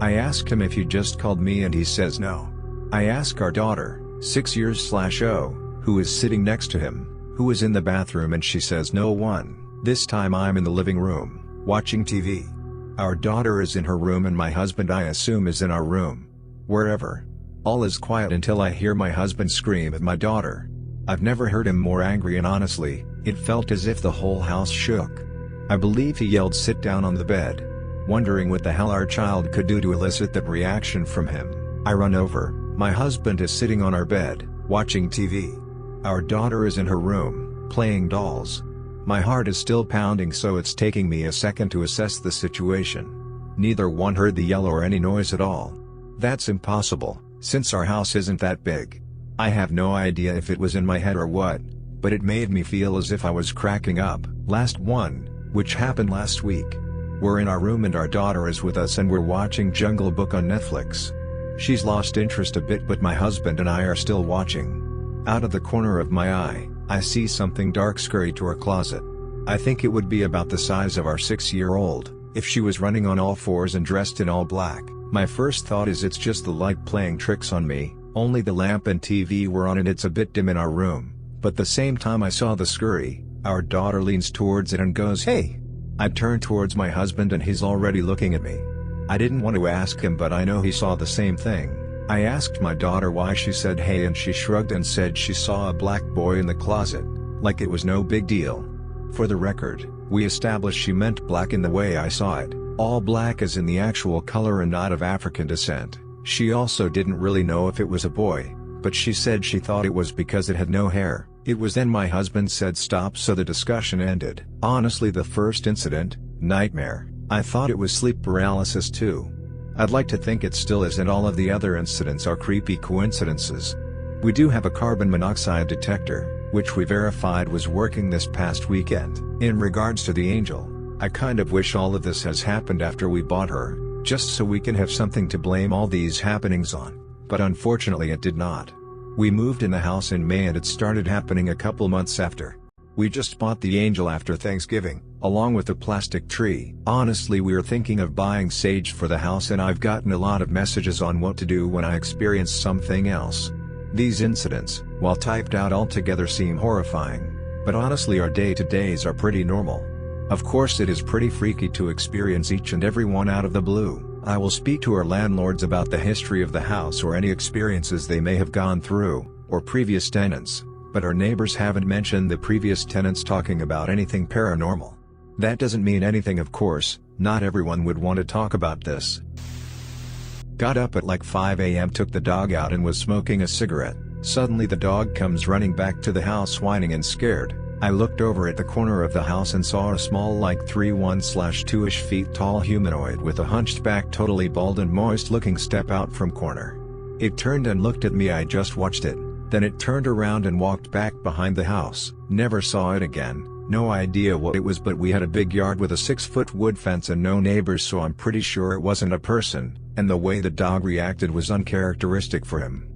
I asked him if he just called me and he says no. I ask our daughter, 6 years/0, who is sitting next to him, who is in the bathroom and she says no one. This time I'm in the living room, watching TV. Our daughter is in her room and my husband I assume is in our room. Wherever. All is quiet until I hear my husband scream at my daughter. I've never heard him more angry and honestly, it felt as if the whole house shook. I believe he yelled "sit down" on the bed. Wondering what the hell our child could do to elicit that reaction from him, I run over. My husband is sitting on our bed, watching TV. Our daughter is in her room, playing dolls. My heart is still pounding so it's taking me a second to assess the situation. Neither one heard the yell or any noise at all. That's impossible, since our house isn't that big. I have no idea if it was in my head or what, but it made me feel as if I was cracking up. Last one, which happened last week. We're in our room and our daughter is with us and we're watching Jungle Book on Netflix. She's lost interest a bit but my husband and I are still watching. Out of the corner of my eye, I see something dark scurry to our closet. I think it would be about the size of our 6-year-old, if she was running on all fours and dressed in all black. My first thought is it's just the light playing tricks on me, only the lamp and TV were on and it's a bit dim in our room. But the same time I saw the scurry, our daughter leans towards it and goes "hey." I turn towards my husband and he's already looking at me. I didn't want to ask him but I know he saw the same thing. I asked my daughter why she said hey and she shrugged and said she saw a black boy in the closet, like it was no big deal. For the record, we established she meant black in the way I saw it, all black as in the actual color and not of African descent. She also didn't really know if it was a boy, but she said she thought it was because it had no hair. It was then my husband said stop, so the discussion ended. Honestly, the first incident, nightmare, I thought it was sleep paralysis too. I'd like to think it still is, and all of the other incidents are creepy coincidences. We do have a carbon monoxide detector, which we verified was working this past weekend. In regards to the angel, I kind of wish all of this has happened after we bought her, just so we can have something to blame all these happenings on, but unfortunately it did not. We moved in the house in May and it started happening a couple months after. We just bought the angel after Thanksgiving, along with the plastic tree. Honestly, we are thinking of buying sage for the house, and I've gotten a lot of messages on what to do when I experience something else. These incidents, while typed out altogether, seem horrifying, but honestly our day-to-days are pretty normal. Of course it is pretty freaky to experience each and every one out of the blue. I will speak to our landlords about the history of the house or any experiences they may have gone through, or previous tenants, but our neighbors haven't mentioned the previous tenants talking about anything paranormal. That doesn't mean anything, of course, not everyone would want to talk about this. Got up at like 5 a.m., took the dog out and was smoking a cigarette. Suddenly the dog comes running back to the house whining and scared. I looked over at the corner of the house and saw a small, like 3'1"/2" feet tall humanoid with a hunched back, totally bald and moist looking, step out from corner. It turned and looked at me. I just watched it, then it turned around and walked back behind the house. Never saw it again. No idea what it was, but we had a big yard with a 6-foot wood fence and no neighbors, so I'm pretty sure it wasn't a person, and the way the dog reacted was uncharacteristic for him.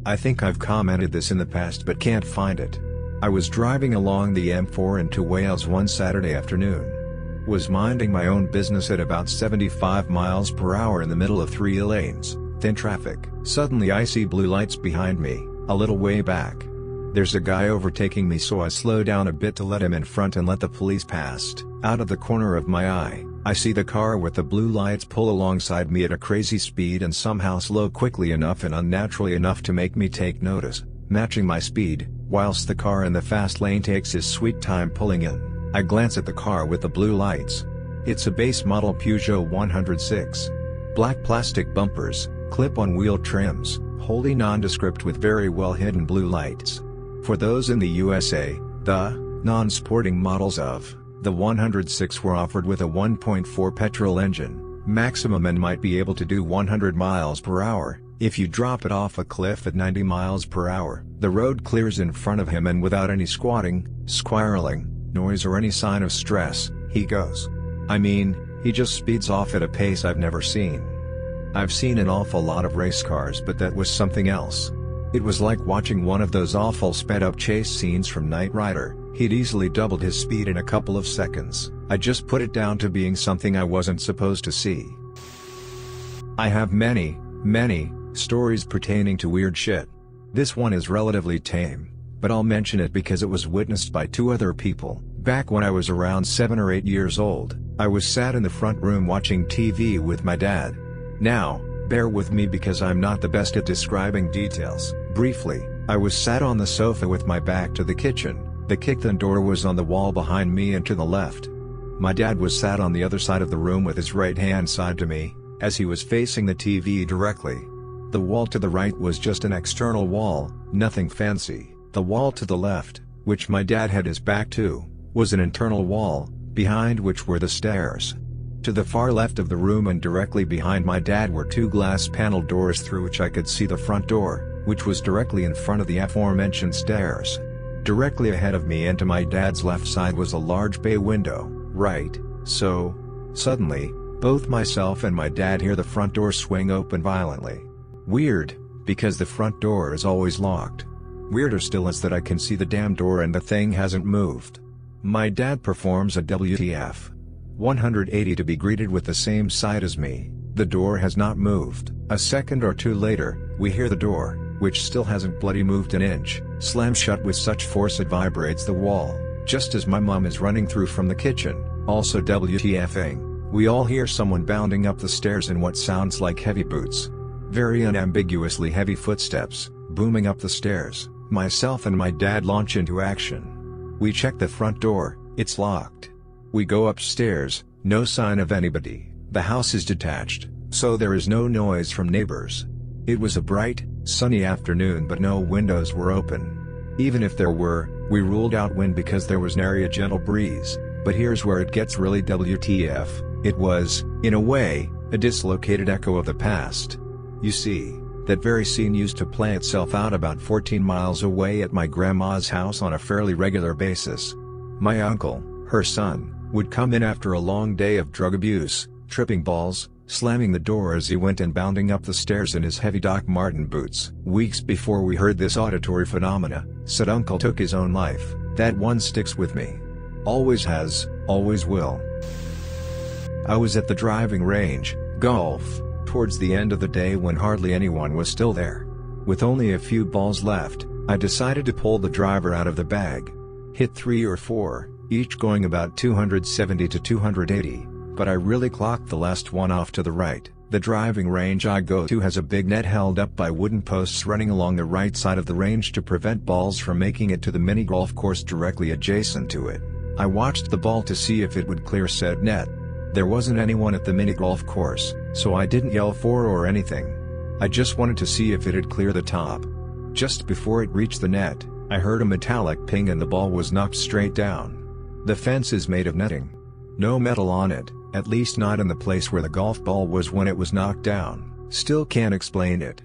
I think I've commented this in the past but can't find it. I was driving along the M4 into Wales one Saturday afternoon. Was minding my own business at about 75 miles per hour in the middle of 3 lanes, thin traffic. Suddenly I see blue lights behind me, a little way back. There's a guy overtaking me, so I slow down a bit to let him in front and let the police past. Out of the corner of my eye, I see the car with the blue lights pull alongside me at a crazy speed and somehow slow quickly enough and unnaturally enough to make me take notice, matching my speed, whilst the car in the fast lane takes his sweet time pulling in. I glance at the car with the blue lights. It's a base model Peugeot 106. Black plastic bumpers, clip-on wheel trims, wholly nondescript with very well hidden blue lights. For those in the USA, the non-sporting models of the 106 were offered with a 1.4 petrol engine, maximum, and might be able to do 100 miles per hour. If you drop it off a cliff at 90 miles per hour, the road clears in front of him, and without any squatting, squirreling, noise or any sign of stress, he goes. I mean, he just speeds off at a pace I've never seen. I've seen an awful lot of race cars, but that was something else. It was like watching one of those awful sped-up chase scenes from Knight Rider. He'd easily doubled his speed in a couple of seconds. I just put it down to being something I wasn't supposed to see. I have many stories pertaining to weird shit. This one is relatively tame, but I'll mention it because it was witnessed by 2 other people. Back when I was around 7 or 8 years old, I was sat in the front room watching TV with my dad. Now, bear with me because I'm not the best at describing details. Briefly, I was sat on the sofa with my back to the kitchen. The kitchen door was on the wall behind me and to the left. My dad was sat on the other side of the room with his right hand side to me, as he was facing the TV directly. The wall to the right was just an external wall, nothing fancy. The wall to the left, which my dad had his back to, was an internal wall, behind which were the stairs. To the far left of the room and directly behind my dad were 2 glass paneled doors through which I could see the front door, which was directly in front of the aforementioned stairs. Directly ahead of me and to my dad's left side was a large bay window, right, so, suddenly, both myself and my dad hear the front door swing open violently. Weird, because the front door is always locked. Weirder still is that I can see the damn door and the thing hasn't moved. My dad performs a WTF 180 to be greeted with the same sight as me. The door has not moved. A second or 2 later, we hear the door, which still hasn't bloody moved an inch, slam shut with such force it vibrates the wall, just as my mom is running through from the kitchen, also WTFing. We all hear someone bounding up the stairs in what sounds like heavy boots. Very unambiguously heavy footsteps, booming up the stairs. Myself and my dad launch into action. We check the front door, it's locked. We go upstairs, no sign of anybody. The house is detached, so there is no noise from neighbors. It was a bright, sunny afternoon, but no windows were open. Even if there were, we ruled out wind because there was nary a gentle breeze. But here's where it gets really WTF. It was, in a way, a dislocated echo of the past. You see, that very scene used to play itself out about 14 miles away at my grandma's house on a fairly regular basis. My uncle, her son, would come in after a long day of drug abuse, tripping balls, slamming the door as he went and bounding up the stairs in his heavy Doc Marten boots. Weeks before we heard this auditory phenomena, said uncle took his own life. That one sticks with me. Always has, always will. I was at the driving range, golf, towards the end of the day when hardly anyone was still there. With only a few balls left, I decided to pull the driver out of the bag. Hit 3 or 4, each going about 270 to 280, but I really clocked the last one off to the right. The driving range I go to has a big net held up by wooden posts running along the right side of the range to prevent balls from making it to the mini golf course directly adjacent to it. I watched the ball to see if it would clear said net. There wasn't anyone at the mini golf course, so I didn't yell for or anything. I just wanted to see if it'd clear the top. Just before it reached the net, I heard a metallic ping and the ball was knocked straight down. The fence is made of netting. No metal on it, at least not in the place where the golf ball was when it was knocked down. Still can't explain it.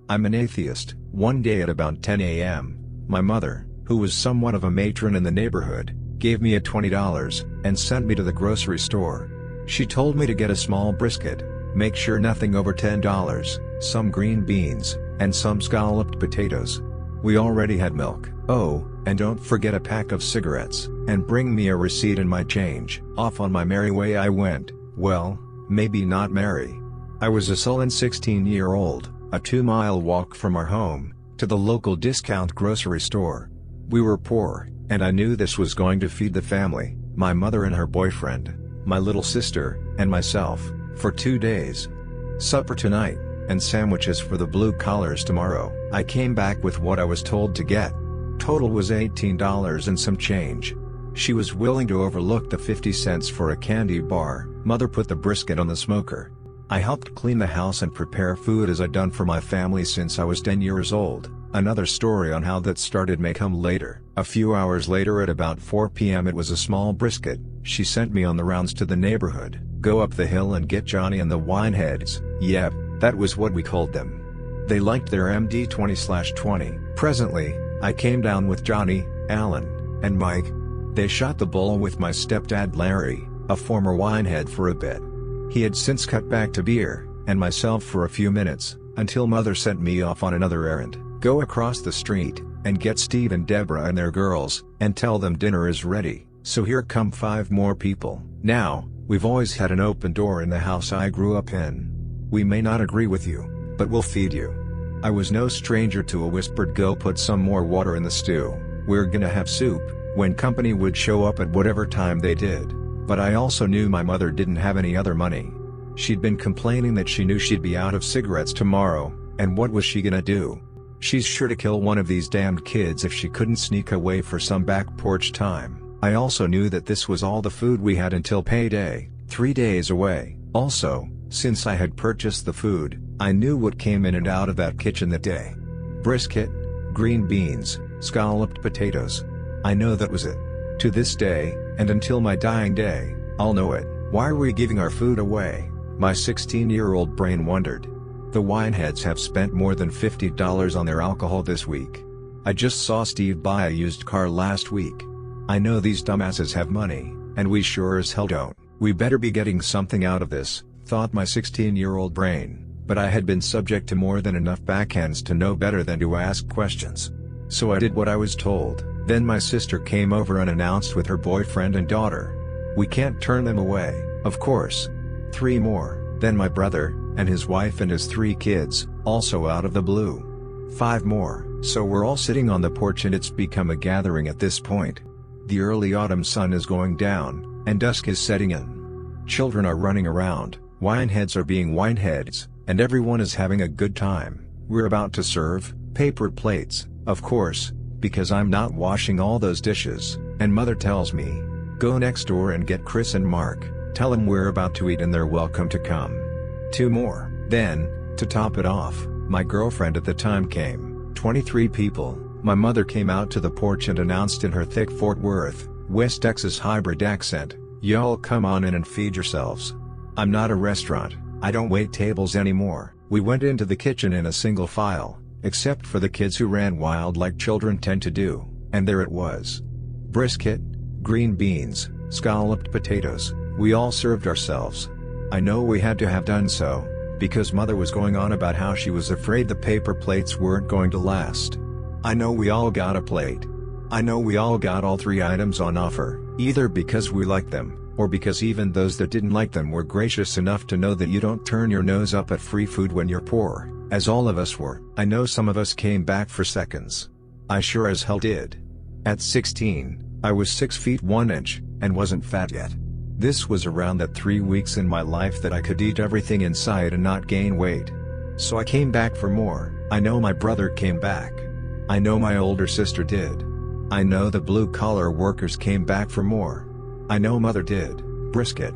I'm an atheist. One day at about 10 a.m., my mother, who was somewhat of a matron in the neighborhood, gave me a $20 and sent me to the grocery store. She told me to get a small brisket, make sure nothing over $10, some green beans, and some scalloped potatoes. We already had milk. Oh, and don't forget a pack of cigarettes, and bring me a receipt and my change. Off on my merry way I went. Well, maybe not merry. I was a sullen 16-year-old, a 2-mile walk from our home, to the local discount grocery store. We were poor, and I knew this was going to feed the family, my mother and her boyfriend, my little sister, and myself, for 2 days. Supper tonight, and sandwiches for the blue collars tomorrow. I came back with what I was told to get. Total was $18 and some change. She was willing to overlook the 50 cents for a candy bar. Mother put the brisket on the smoker. I helped clean the house and prepare food as I'd done for my family since I was 10 years old. Another story on how that started may come later. A few hours later at about 4 p.m. it was a small brisket. She sent me on the rounds to the neighborhood. Go up the hill and get Johnny and the Wineheads. Yep, that was what we called them. They liked their MD 20/20. Presently, I came down with Johnny, Alan, and Mike. They shot the bull with my stepdad Larry, a former winehead, for a bit. He had since cut back to beer, and myself for a few minutes, until Mother sent me off on another errand. Go across the street, and get Steve and Deborah and their girls, and tell them dinner is ready. So here come 5 more people. Now, we've always had an open door in the house I grew up in. We may not agree with you, but we'll feed you. I was no stranger to a whispered "go put some more water in the stew, we're gonna have soup," when company would show up at whatever time they did. But I also knew my mother didn't have any other money. She'd been complaining that she knew she'd be out of cigarettes tomorrow, and what was she gonna do? She's sure to kill one of these damned kids if she couldn't sneak away for some back porch time. I also knew that this was all the food we had until payday, 3 days away. Also, since I had purchased the food, I knew what came in and out of that kitchen that day. Brisket, green beans, scalloped potatoes. I know that was it. To this day, and until my dying day, I'll know it. Why are we giving our food away? My 16-year-old brain wondered. The Wineheads have spent more than $50 on their alcohol this week. I just saw Steve buy a used car last week. I know these dumbasses have money, and we sure as hell don't. We better be getting something out of this, thought my 16-year-old brain, but I had been subject to more than enough backhands to know better than to ask questions. So I did what I was told. Then my sister came over unannounced with her boyfriend and daughter. We can't turn them away, of course. 3 more, then my brother, and his wife and his 3 kids, also out of the blue. 5 more, so we're all sitting on the porch and it's become a gathering at this point. The early autumn sun is going down, and dusk is setting in. Children are running around, wineheads are being wineheads, and everyone is having a good time. We're about to serve paper plates, of course, because I'm not washing all those dishes, and mother tells me, "Go next door and get Chris and Mark, tell them we're about to eat and they're welcome to come." 2 more. Then, to top it off, my girlfriend at the time came. 23 people. My mother came out to the porch and announced in her thick Fort Worth, West Texas hybrid accent, "Y'all come on in and feed yourselves. I'm not a restaurant, I don't wait tables anymore." We went into the kitchen in a single file, except for the kids who ran wild like children tend to do, and there it was. Brisket, green beans, scalloped potatoes, we all served ourselves. I know we had to have done so, because mother was going on about how she was afraid the paper plates weren't going to last. I know we all got a plate. I know we all got all 3 items on offer, either because we liked them, or because even those that didn't like them were gracious enough to know that you don't turn your nose up at free food when you're poor, as all of us were. I know some of us came back for seconds. I sure as hell did. At 16, I was 6 feet 1 inch, and wasn't fat yet. This was around that 3 weeks in my life that I could eat everything in sight and not gain weight. So I came back for more. I know my brother came back. I know my older sister did. I know the blue-collar workers came back for more. I know mother did. Brisket,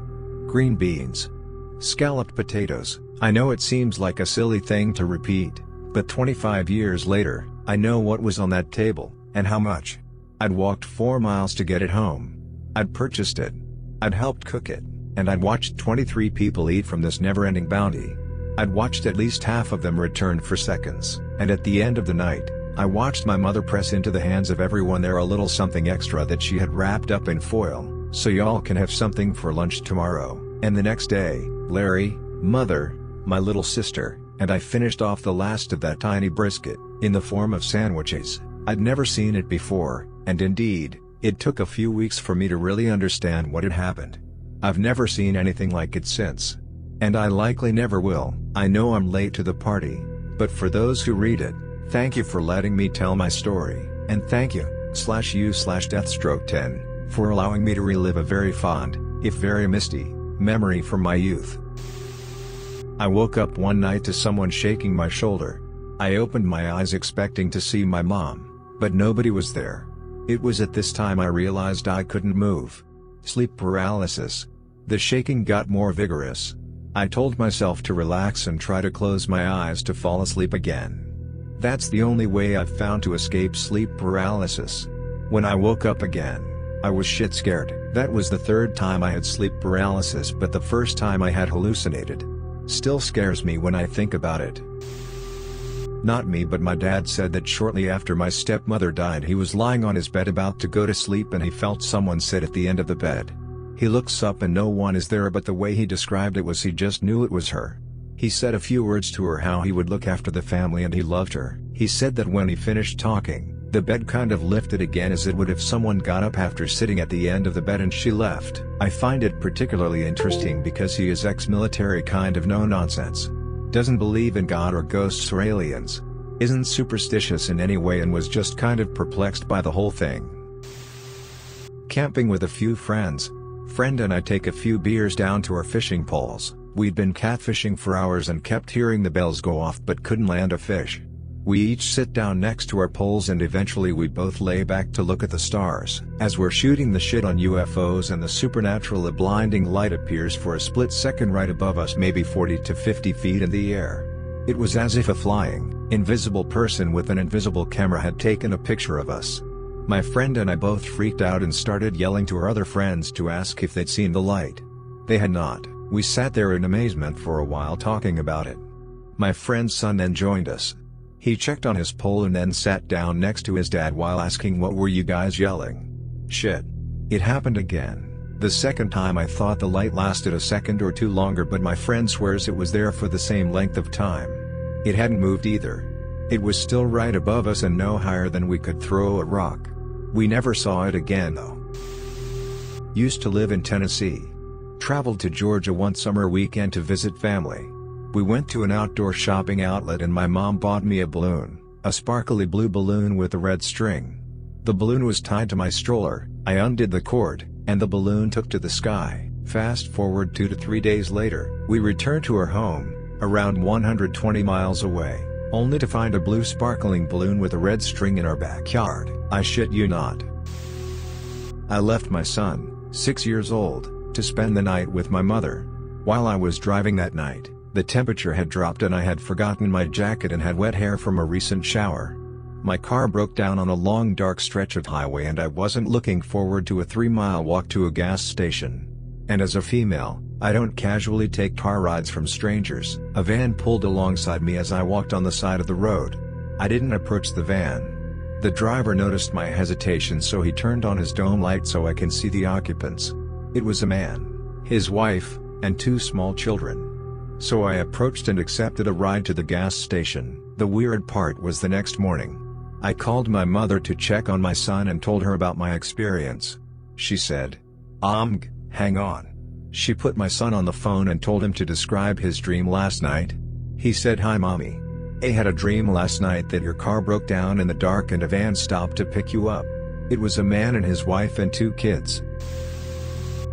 green beans, scalloped potatoes. I know it seems like a silly thing to repeat, but 25 years later, I know what was on that table, and how much. I'd walked 4 miles to get it home. I'd purchased it. I'd helped cook it, and I'd watched 23 people eat from this never-ending bounty. I'd watched at least half of them return for seconds, and at the end of the night, I watched my mother press into the hands of everyone there a little something extra that she had wrapped up in foil, "So y'all can have something for lunch tomorrow." And the next day, Larry, mother, my little sister, and I finished off the last of that tiny brisket, in the form of sandwiches. I'd never seen it before, and indeed, it took a few weeks for me to really understand what had happened. I've never seen anything like it since. And I likely never will. I know I'm late to the party, but for those who read it, thank you for letting me tell my story, and thank you/you/Deathstroke10, for allowing me to relive a very fond, if very misty, memory from my youth. I woke up one night to someone shaking my shoulder. I opened my eyes expecting to see my mom, but nobody was there. It was at this time I realized I couldn't move. Sleep paralysis. The shaking got more vigorous. I told myself to relax and try to close my eyes to fall asleep again. That's the only way I've found to escape sleep paralysis. When I woke up again, I was shit scared. That was the 3rd time I had sleep paralysis, but the first time I had hallucinated. Still scares me when I think about it. Not me, but my dad said that shortly after my stepmother died he was lying on his bed about to go to sleep and he felt someone sit at the end of the bed. He looks up and no one is there, but the way he described it was he just knew it was her. He said a few words to her how he would look after the family and he loved her. He said that when he finished talking, the bed kind of lifted again as it would if someone got up after sitting at the end of the bed and she left. I find it particularly interesting because he is ex-military, kind of no nonsense. Doesn't believe in God or ghosts or aliens. Isn't superstitious in any way and was just kind of perplexed by the whole thing. Camping with a few friends. Friend and I take a few beers down to our fishing poles. We'd been catfishing for hours and kept hearing the bells go off but couldn't land a fish. We each sit down next to our poles and eventually we both lay back to look at the stars. As we're shooting the shit on UFOs and the supernatural, a blinding light appears for a split second right above us, maybe 40 to 50 feet in the air. It was as if a flying, invisible person with an invisible camera had taken a picture of us. My friend and I both freaked out and started yelling to our other friends to ask if they'd seen the light. They had not. We sat there in amazement for a while talking about it. My friend's son then joined us. He checked on his pole and then sat down next to his dad while asking, "What were you guys yelling?" Shit. It happened again. The second time I thought the light lasted a second or two longer, but my friend swears it was there for the same length of time. It hadn't moved either. It was still right above us and no higher than we could throw a rock. We never saw it again though. Used to live in Tennessee. Traveled to Georgia one summer weekend to visit family. We went to an outdoor shopping outlet and my mom bought me a balloon, a sparkly blue balloon with a red string. The balloon was tied to my stroller. I undid the cord, and the balloon took to the sky. Fast forward 2 to 3 days later, we returned to our home. around 120 miles away, only to find a blue sparkling balloon with a red string in our backyard. I shit you not. I left my son, 6 years old, to spend the night with my mother. While I was driving that night, the temperature had dropped and I had forgotten my jacket and had wet hair from a recent shower. My car broke down on a long dark stretch of highway and I wasn't looking forward to a 3-mile walk to a gas station. And as a female, I don't casually take car rides from strangers. A van pulled alongside me as I walked on the side of the road. I didn't approach the van. The driver noticed my hesitation, so he turned on his dome light so I can see the occupants. It was a man, his wife, and 2 small children. So I approached and accepted a ride to the gas station. The weird part was the next morning. I called my mother to check on my son and told her about my experience. She said, hang on. She put my son on the phone and told him to describe his dream last night. He said, "Hi mommy. I had a dream last night that your car broke down in the dark and a van stopped to pick you up. It was a man and his wife and 2 kids.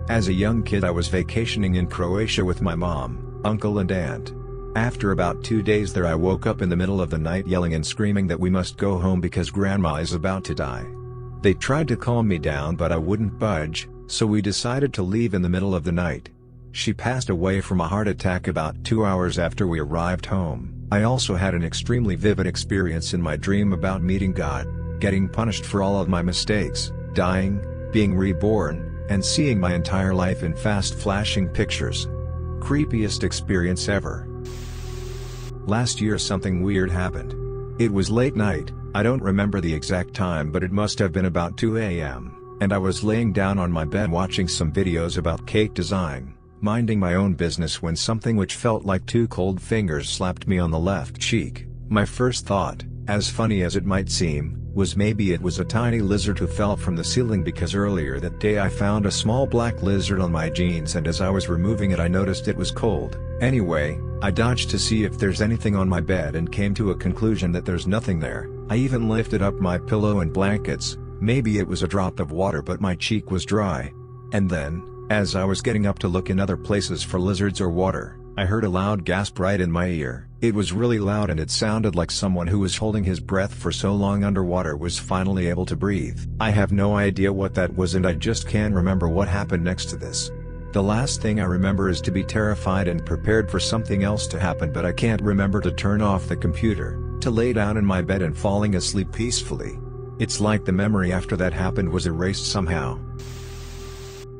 As a young kid I was vacationing in Croatia with my mom, uncle and aunt. After about 2 days there I woke up in the middle of the night yelling and screaming that we must go home because grandma is about to die. They tried to calm me down but I wouldn't budge, so we decided to leave in the middle of the night. She passed away from a heart attack about 2 hours after we arrived home. I also had an extremely vivid experience in my dream about meeting God, getting punished for all of my mistakes, dying, being reborn, and seeing my entire life in fast flashing pictures. Creepiest experience ever. Last year something weird happened. It was late night, I don't remember the exact time but it must have been about 2 a.m. and I was laying down on my bed watching some videos about cake design, minding my own business when something which felt like 2 cold fingers slapped me on the left cheek. My first thought, as funny as it might seem, was maybe it was a tiny lizard who fell from the ceiling because earlier that day I found a small black lizard on my jeans and as I was removing it I noticed it was cold. Anyway, I dodged to see if there's anything on my bed and came to a conclusion that there's nothing there. I even lifted up my pillow and blankets, maybe it was a drop of water but my cheek was dry. And then, as I was getting up to look in other places for lizards or water, I heard a loud gasp right in my ear. It was really loud and it sounded like someone who was holding his breath for so long underwater was finally able to breathe. I have no idea what that was and I just can't remember what happened next to this. The last thing I remember is to be terrified and prepared for something else to happen but I can't remember to turn off the computer, to lay down in my bed and falling asleep peacefully. It's like the memory after that happened was erased somehow.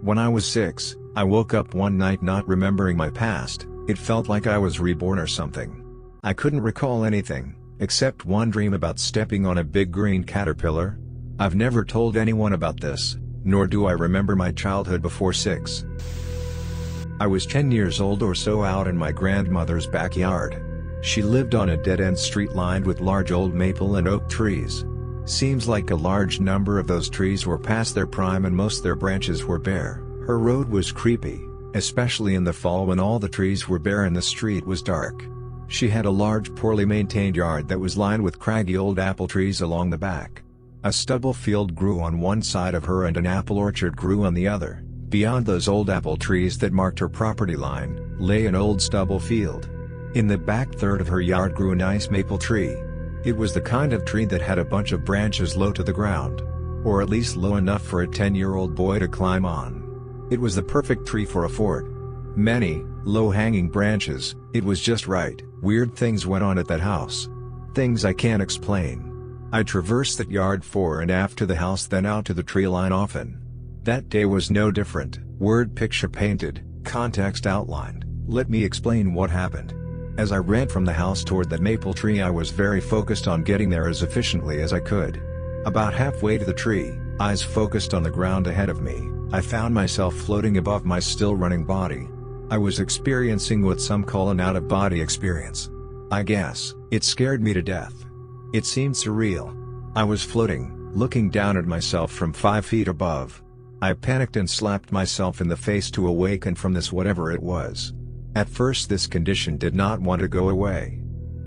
When I was 6, I woke up one night not remembering my past. It felt like I was reborn or something. I couldn't recall anything, except one dream about stepping on a big green caterpillar. I've never told anyone about this, nor do I remember my childhood before 6. I was 10 years old or so out in my grandmother's backyard. She lived on a dead-end street lined with large old maple and oak trees. Seems like a large number of those trees were past their prime and most their branches were bare. Her road was creepy, especially in the fall when all the trees were bare and the street was dark. She had a large poorly maintained yard that was lined with craggy old apple trees along the back. A stubble field grew on one side of her and an apple orchard grew on the other. Beyond those old apple trees that marked her property line, lay an old stubble field. In the back third of her yard grew a nice maple tree. It was the kind of tree that had a bunch of branches low to the ground. Or at least low enough for a 10-year-old boy to climb on. It was the perfect tree for a fort. Many, low-hanging branches, it was just right. Weird things went on at that house. Things I can't explain. I traversed that yard fore and after the house then out to the tree line often. That day was no different. Word picture painted, context outlined. Let me explain what happened. As I ran from the house toward that maple tree I was very focused on getting there as efficiently as I could. About halfway to the tree, eyes focused on the ground ahead of me, I found myself floating above my still running body. I was experiencing what some call an out-of-body experience. I guess, it scared me to death. It seemed surreal. I was floating, looking down at myself from 5 feet above. I panicked and slapped myself in the face to awaken from this whatever it was. At first this condition did not want to go away.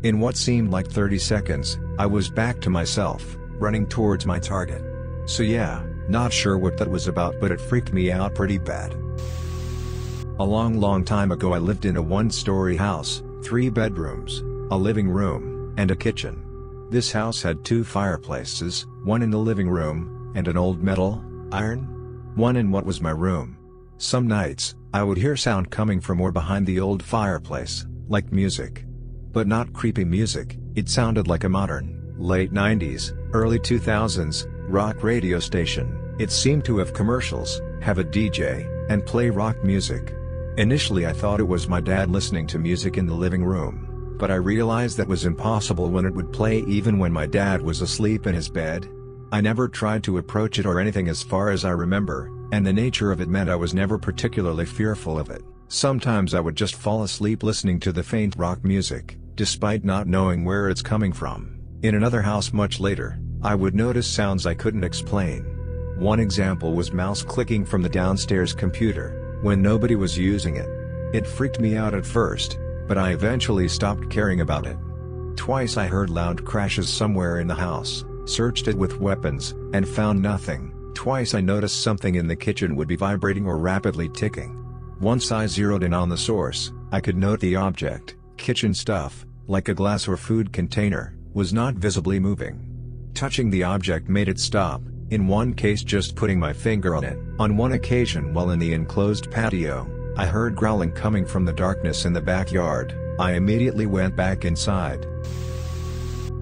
In what seemed like 30 seconds, I was back to myself, running towards my target. So yeah, not sure what that was about but it freaked me out pretty bad. A long time ago I lived in a one-story house, 3 bedrooms, a living room, and a kitchen. This house had 2 fireplaces, one in the living room, and an old metal iron one in what was my room. Some nights, I would hear sound coming from or behind the old fireplace, like music. But not creepy music, it sounded like a modern, late 90s, early 2000s, rock radio station. It seemed to have commercials, have a DJ, and play rock music. Initially I thought it was my dad listening to music in the living room, but I realized that was impossible when it would play even when my dad was asleep in his bed. I never tried to approach it or anything as far as I remember, and the nature of it meant I was never particularly fearful of it. Sometimes I would just fall asleep listening to the faint rock music, despite not knowing where it's coming from. In another house much later, I would notice sounds I couldn't explain. One example was mouse clicking from the downstairs computer, when nobody was using it. It freaked me out at first, but I eventually stopped caring about it. Twice I heard loud crashes somewhere in the house, searched it with weapons, and found nothing. Twice I noticed something in the kitchen would be vibrating or rapidly ticking. Once I zeroed in on the source, I could note the object, kitchen stuff, like a glass or food container, was not visibly moving. Touching the object made it stop, in one case just putting my finger on it. On one occasion while in the enclosed patio, I heard growling coming from the darkness in the backyard. I immediately went back inside.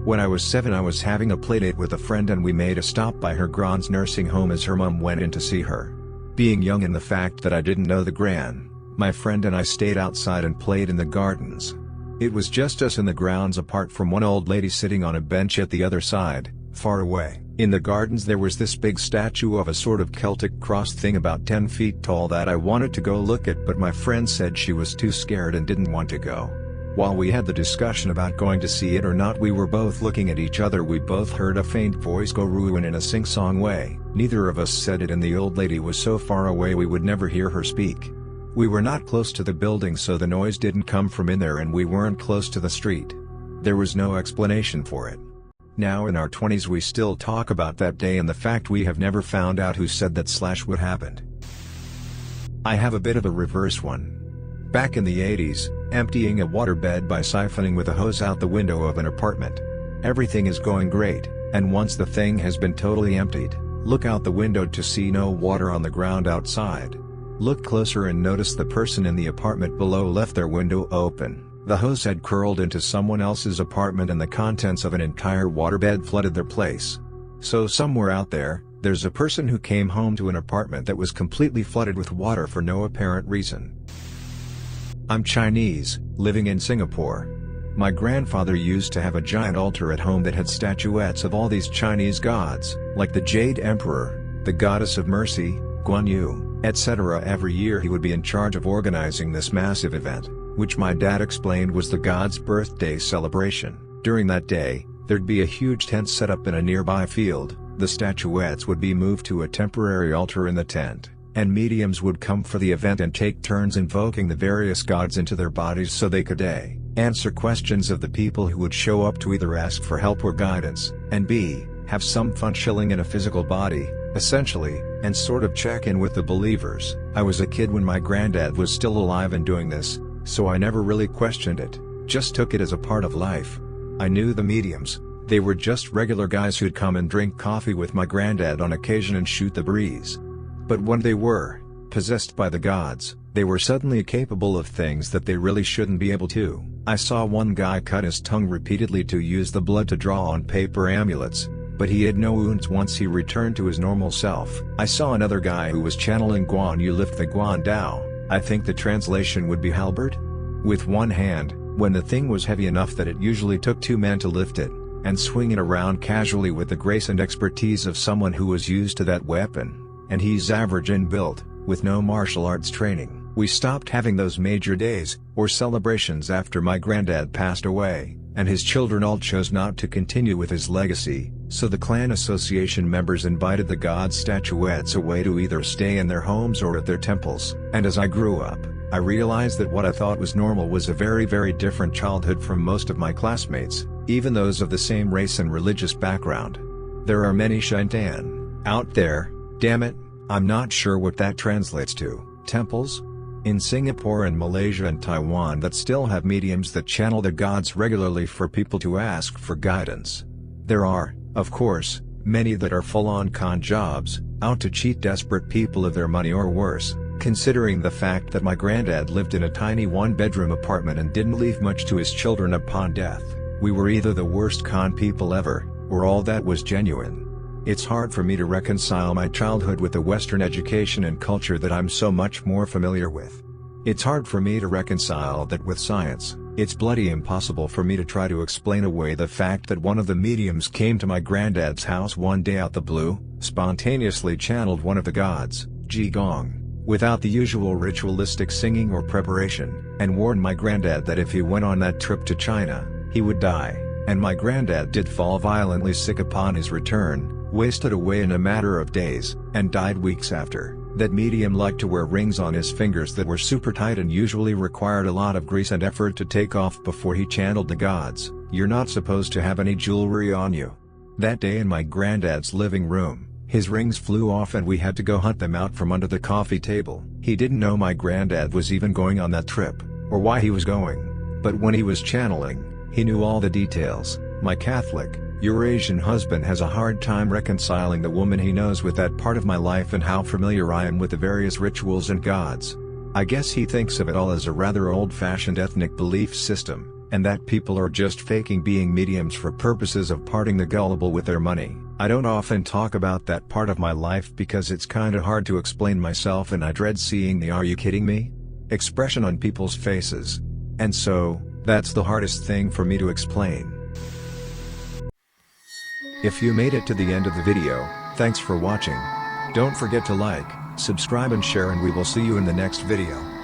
When I was 7 I was having a playdate with a friend and we made a stop by her grand's nursing home as her mom went in to see her. Being young and the fact that I didn't know the gran, my friend and I stayed outside and played in the gardens. It was just us in the grounds apart from one old lady sitting on a bench at the other side, far away. In the gardens there was this big statue of a sort of Celtic cross thing about 10 feet tall that I wanted to go look at, but my friend said she was too scared and didn't want to go. While we had the discussion about going to see it or not, we were both looking at each other. We both heard a faint voice go ruin in a sing-song way. Neither of us said it and the old lady was so far away we would never hear her speak. We were not close to the building so the noise didn't come from in there and we weren't close to the street. There was no explanation for it. Now in our 20s we still talk about that day and the fact we have never found out who said that / what happened. I have a bit of a reverse one. Back in the 80s, emptying a waterbed by siphoning with a hose out the window of an apartment. Everything is going great, and once the thing has been totally emptied, look out the window to see no water on the ground outside. Look closer and notice the person in the apartment below left their window open. The hose had curled into someone else's apartment and the contents of an entire waterbed flooded their place. So somewhere out there, there's a person who came home to an apartment that was completely flooded with water for no apparent reason. I'm Chinese, living in Singapore. My grandfather used to have a giant altar at home that had statuettes of all these Chinese gods, like the Jade Emperor, the Goddess of Mercy, Guan Yu, etc. Every year he would be in charge of organizing this massive event, which my dad explained was the god's birthday celebration. During that day, there'd be a huge tent set up in a nearby field, the statuettes would be moved to a temporary altar in the tent, and mediums would come for the event and take turns invoking the various gods into their bodies so they could A, answer questions of the people who would show up to either ask for help or guidance, and B, have some fun chilling in a physical body, essentially, and sort of check in with the believers. I was a kid when my granddad was still alive and doing this, so I never really questioned it, just took it as a part of life. I knew the mediums, they were just regular guys who'd come and drink coffee with my granddad on occasion and shoot the breeze. But when they were possessed by the gods, they were suddenly capable of things that they really shouldn't be able to. I saw one guy cut his tongue repeatedly to use the blood to draw on paper amulets, but he had no wounds once he returned to his normal self. I saw another guy who was channeling Guan Yu lift the Guan Dao, I think the translation would be halberd, with one hand, when the thing was heavy enough that it usually took 2 men to lift it, and swing it around casually with the grace and expertise of someone who was used to that weapon. And he's average in build, with no martial arts training. We stopped having those major days, or celebrations after my granddad passed away, and his children all chose not to continue with his legacy, so the clan association members invited the god statuettes away to either stay in their homes or at their temples. And as I grew up, I realized that what I thought was normal was a very different childhood from most of my classmates, even those of the same race and religious background. There are many Shintan out there. Damn it, I'm not sure what that translates to. Temples? in Singapore and Malaysia and Taiwan that still have mediums that channel the gods regularly for people to ask for guidance. There are, of course, many that are full-on con jobs, out to cheat desperate people of their money or worse. Considering the fact that my granddad lived in a tiny one-bedroom apartment and didn't leave much to his children upon death, we were either the worst con people ever, or all that was genuine. It's hard for me to reconcile my childhood with the Western education and culture that I'm so much more familiar with. It's hard for me to reconcile that with science. It's bloody impossible for me to try to explain away the fact that one of the mediums came to my granddad's house one day out the blue, spontaneously channeled one of the gods, Qigong, without the usual ritualistic singing or preparation, and warned my granddad that if he went on that trip to China, he would die, and my granddad did fall violently sick upon his return, wasted away in a matter of days, and died weeks after. That medium liked to wear rings on his fingers that were super tight and usually required a lot of grease and effort to take off before he channeled the gods. You're not supposed to have any jewelry on you. That day in my granddad's living room, his rings flew off and we had to go hunt them out from under the coffee table. He didn't know my granddad was even going on that trip, or why he was going. But when he was channeling, he knew all the details. My Catholic, Eurasian husband has a hard time reconciling the woman he knows with that part of my life and how familiar I am with the various rituals and gods. I guess he thinks of it all as a rather old-fashioned ethnic belief system, and that people are just faking being mediums for purposes of parting the gullible with their money. I don't often talk about that part of my life because it's kinda hard to explain myself and I dread seeing the "are you kidding me?" expression on people's faces. And so, that's the hardest thing for me to explain. If you made it to the end of the video, thanks for watching. Don't forget to like, subscribe and share, and we will see you in the next video.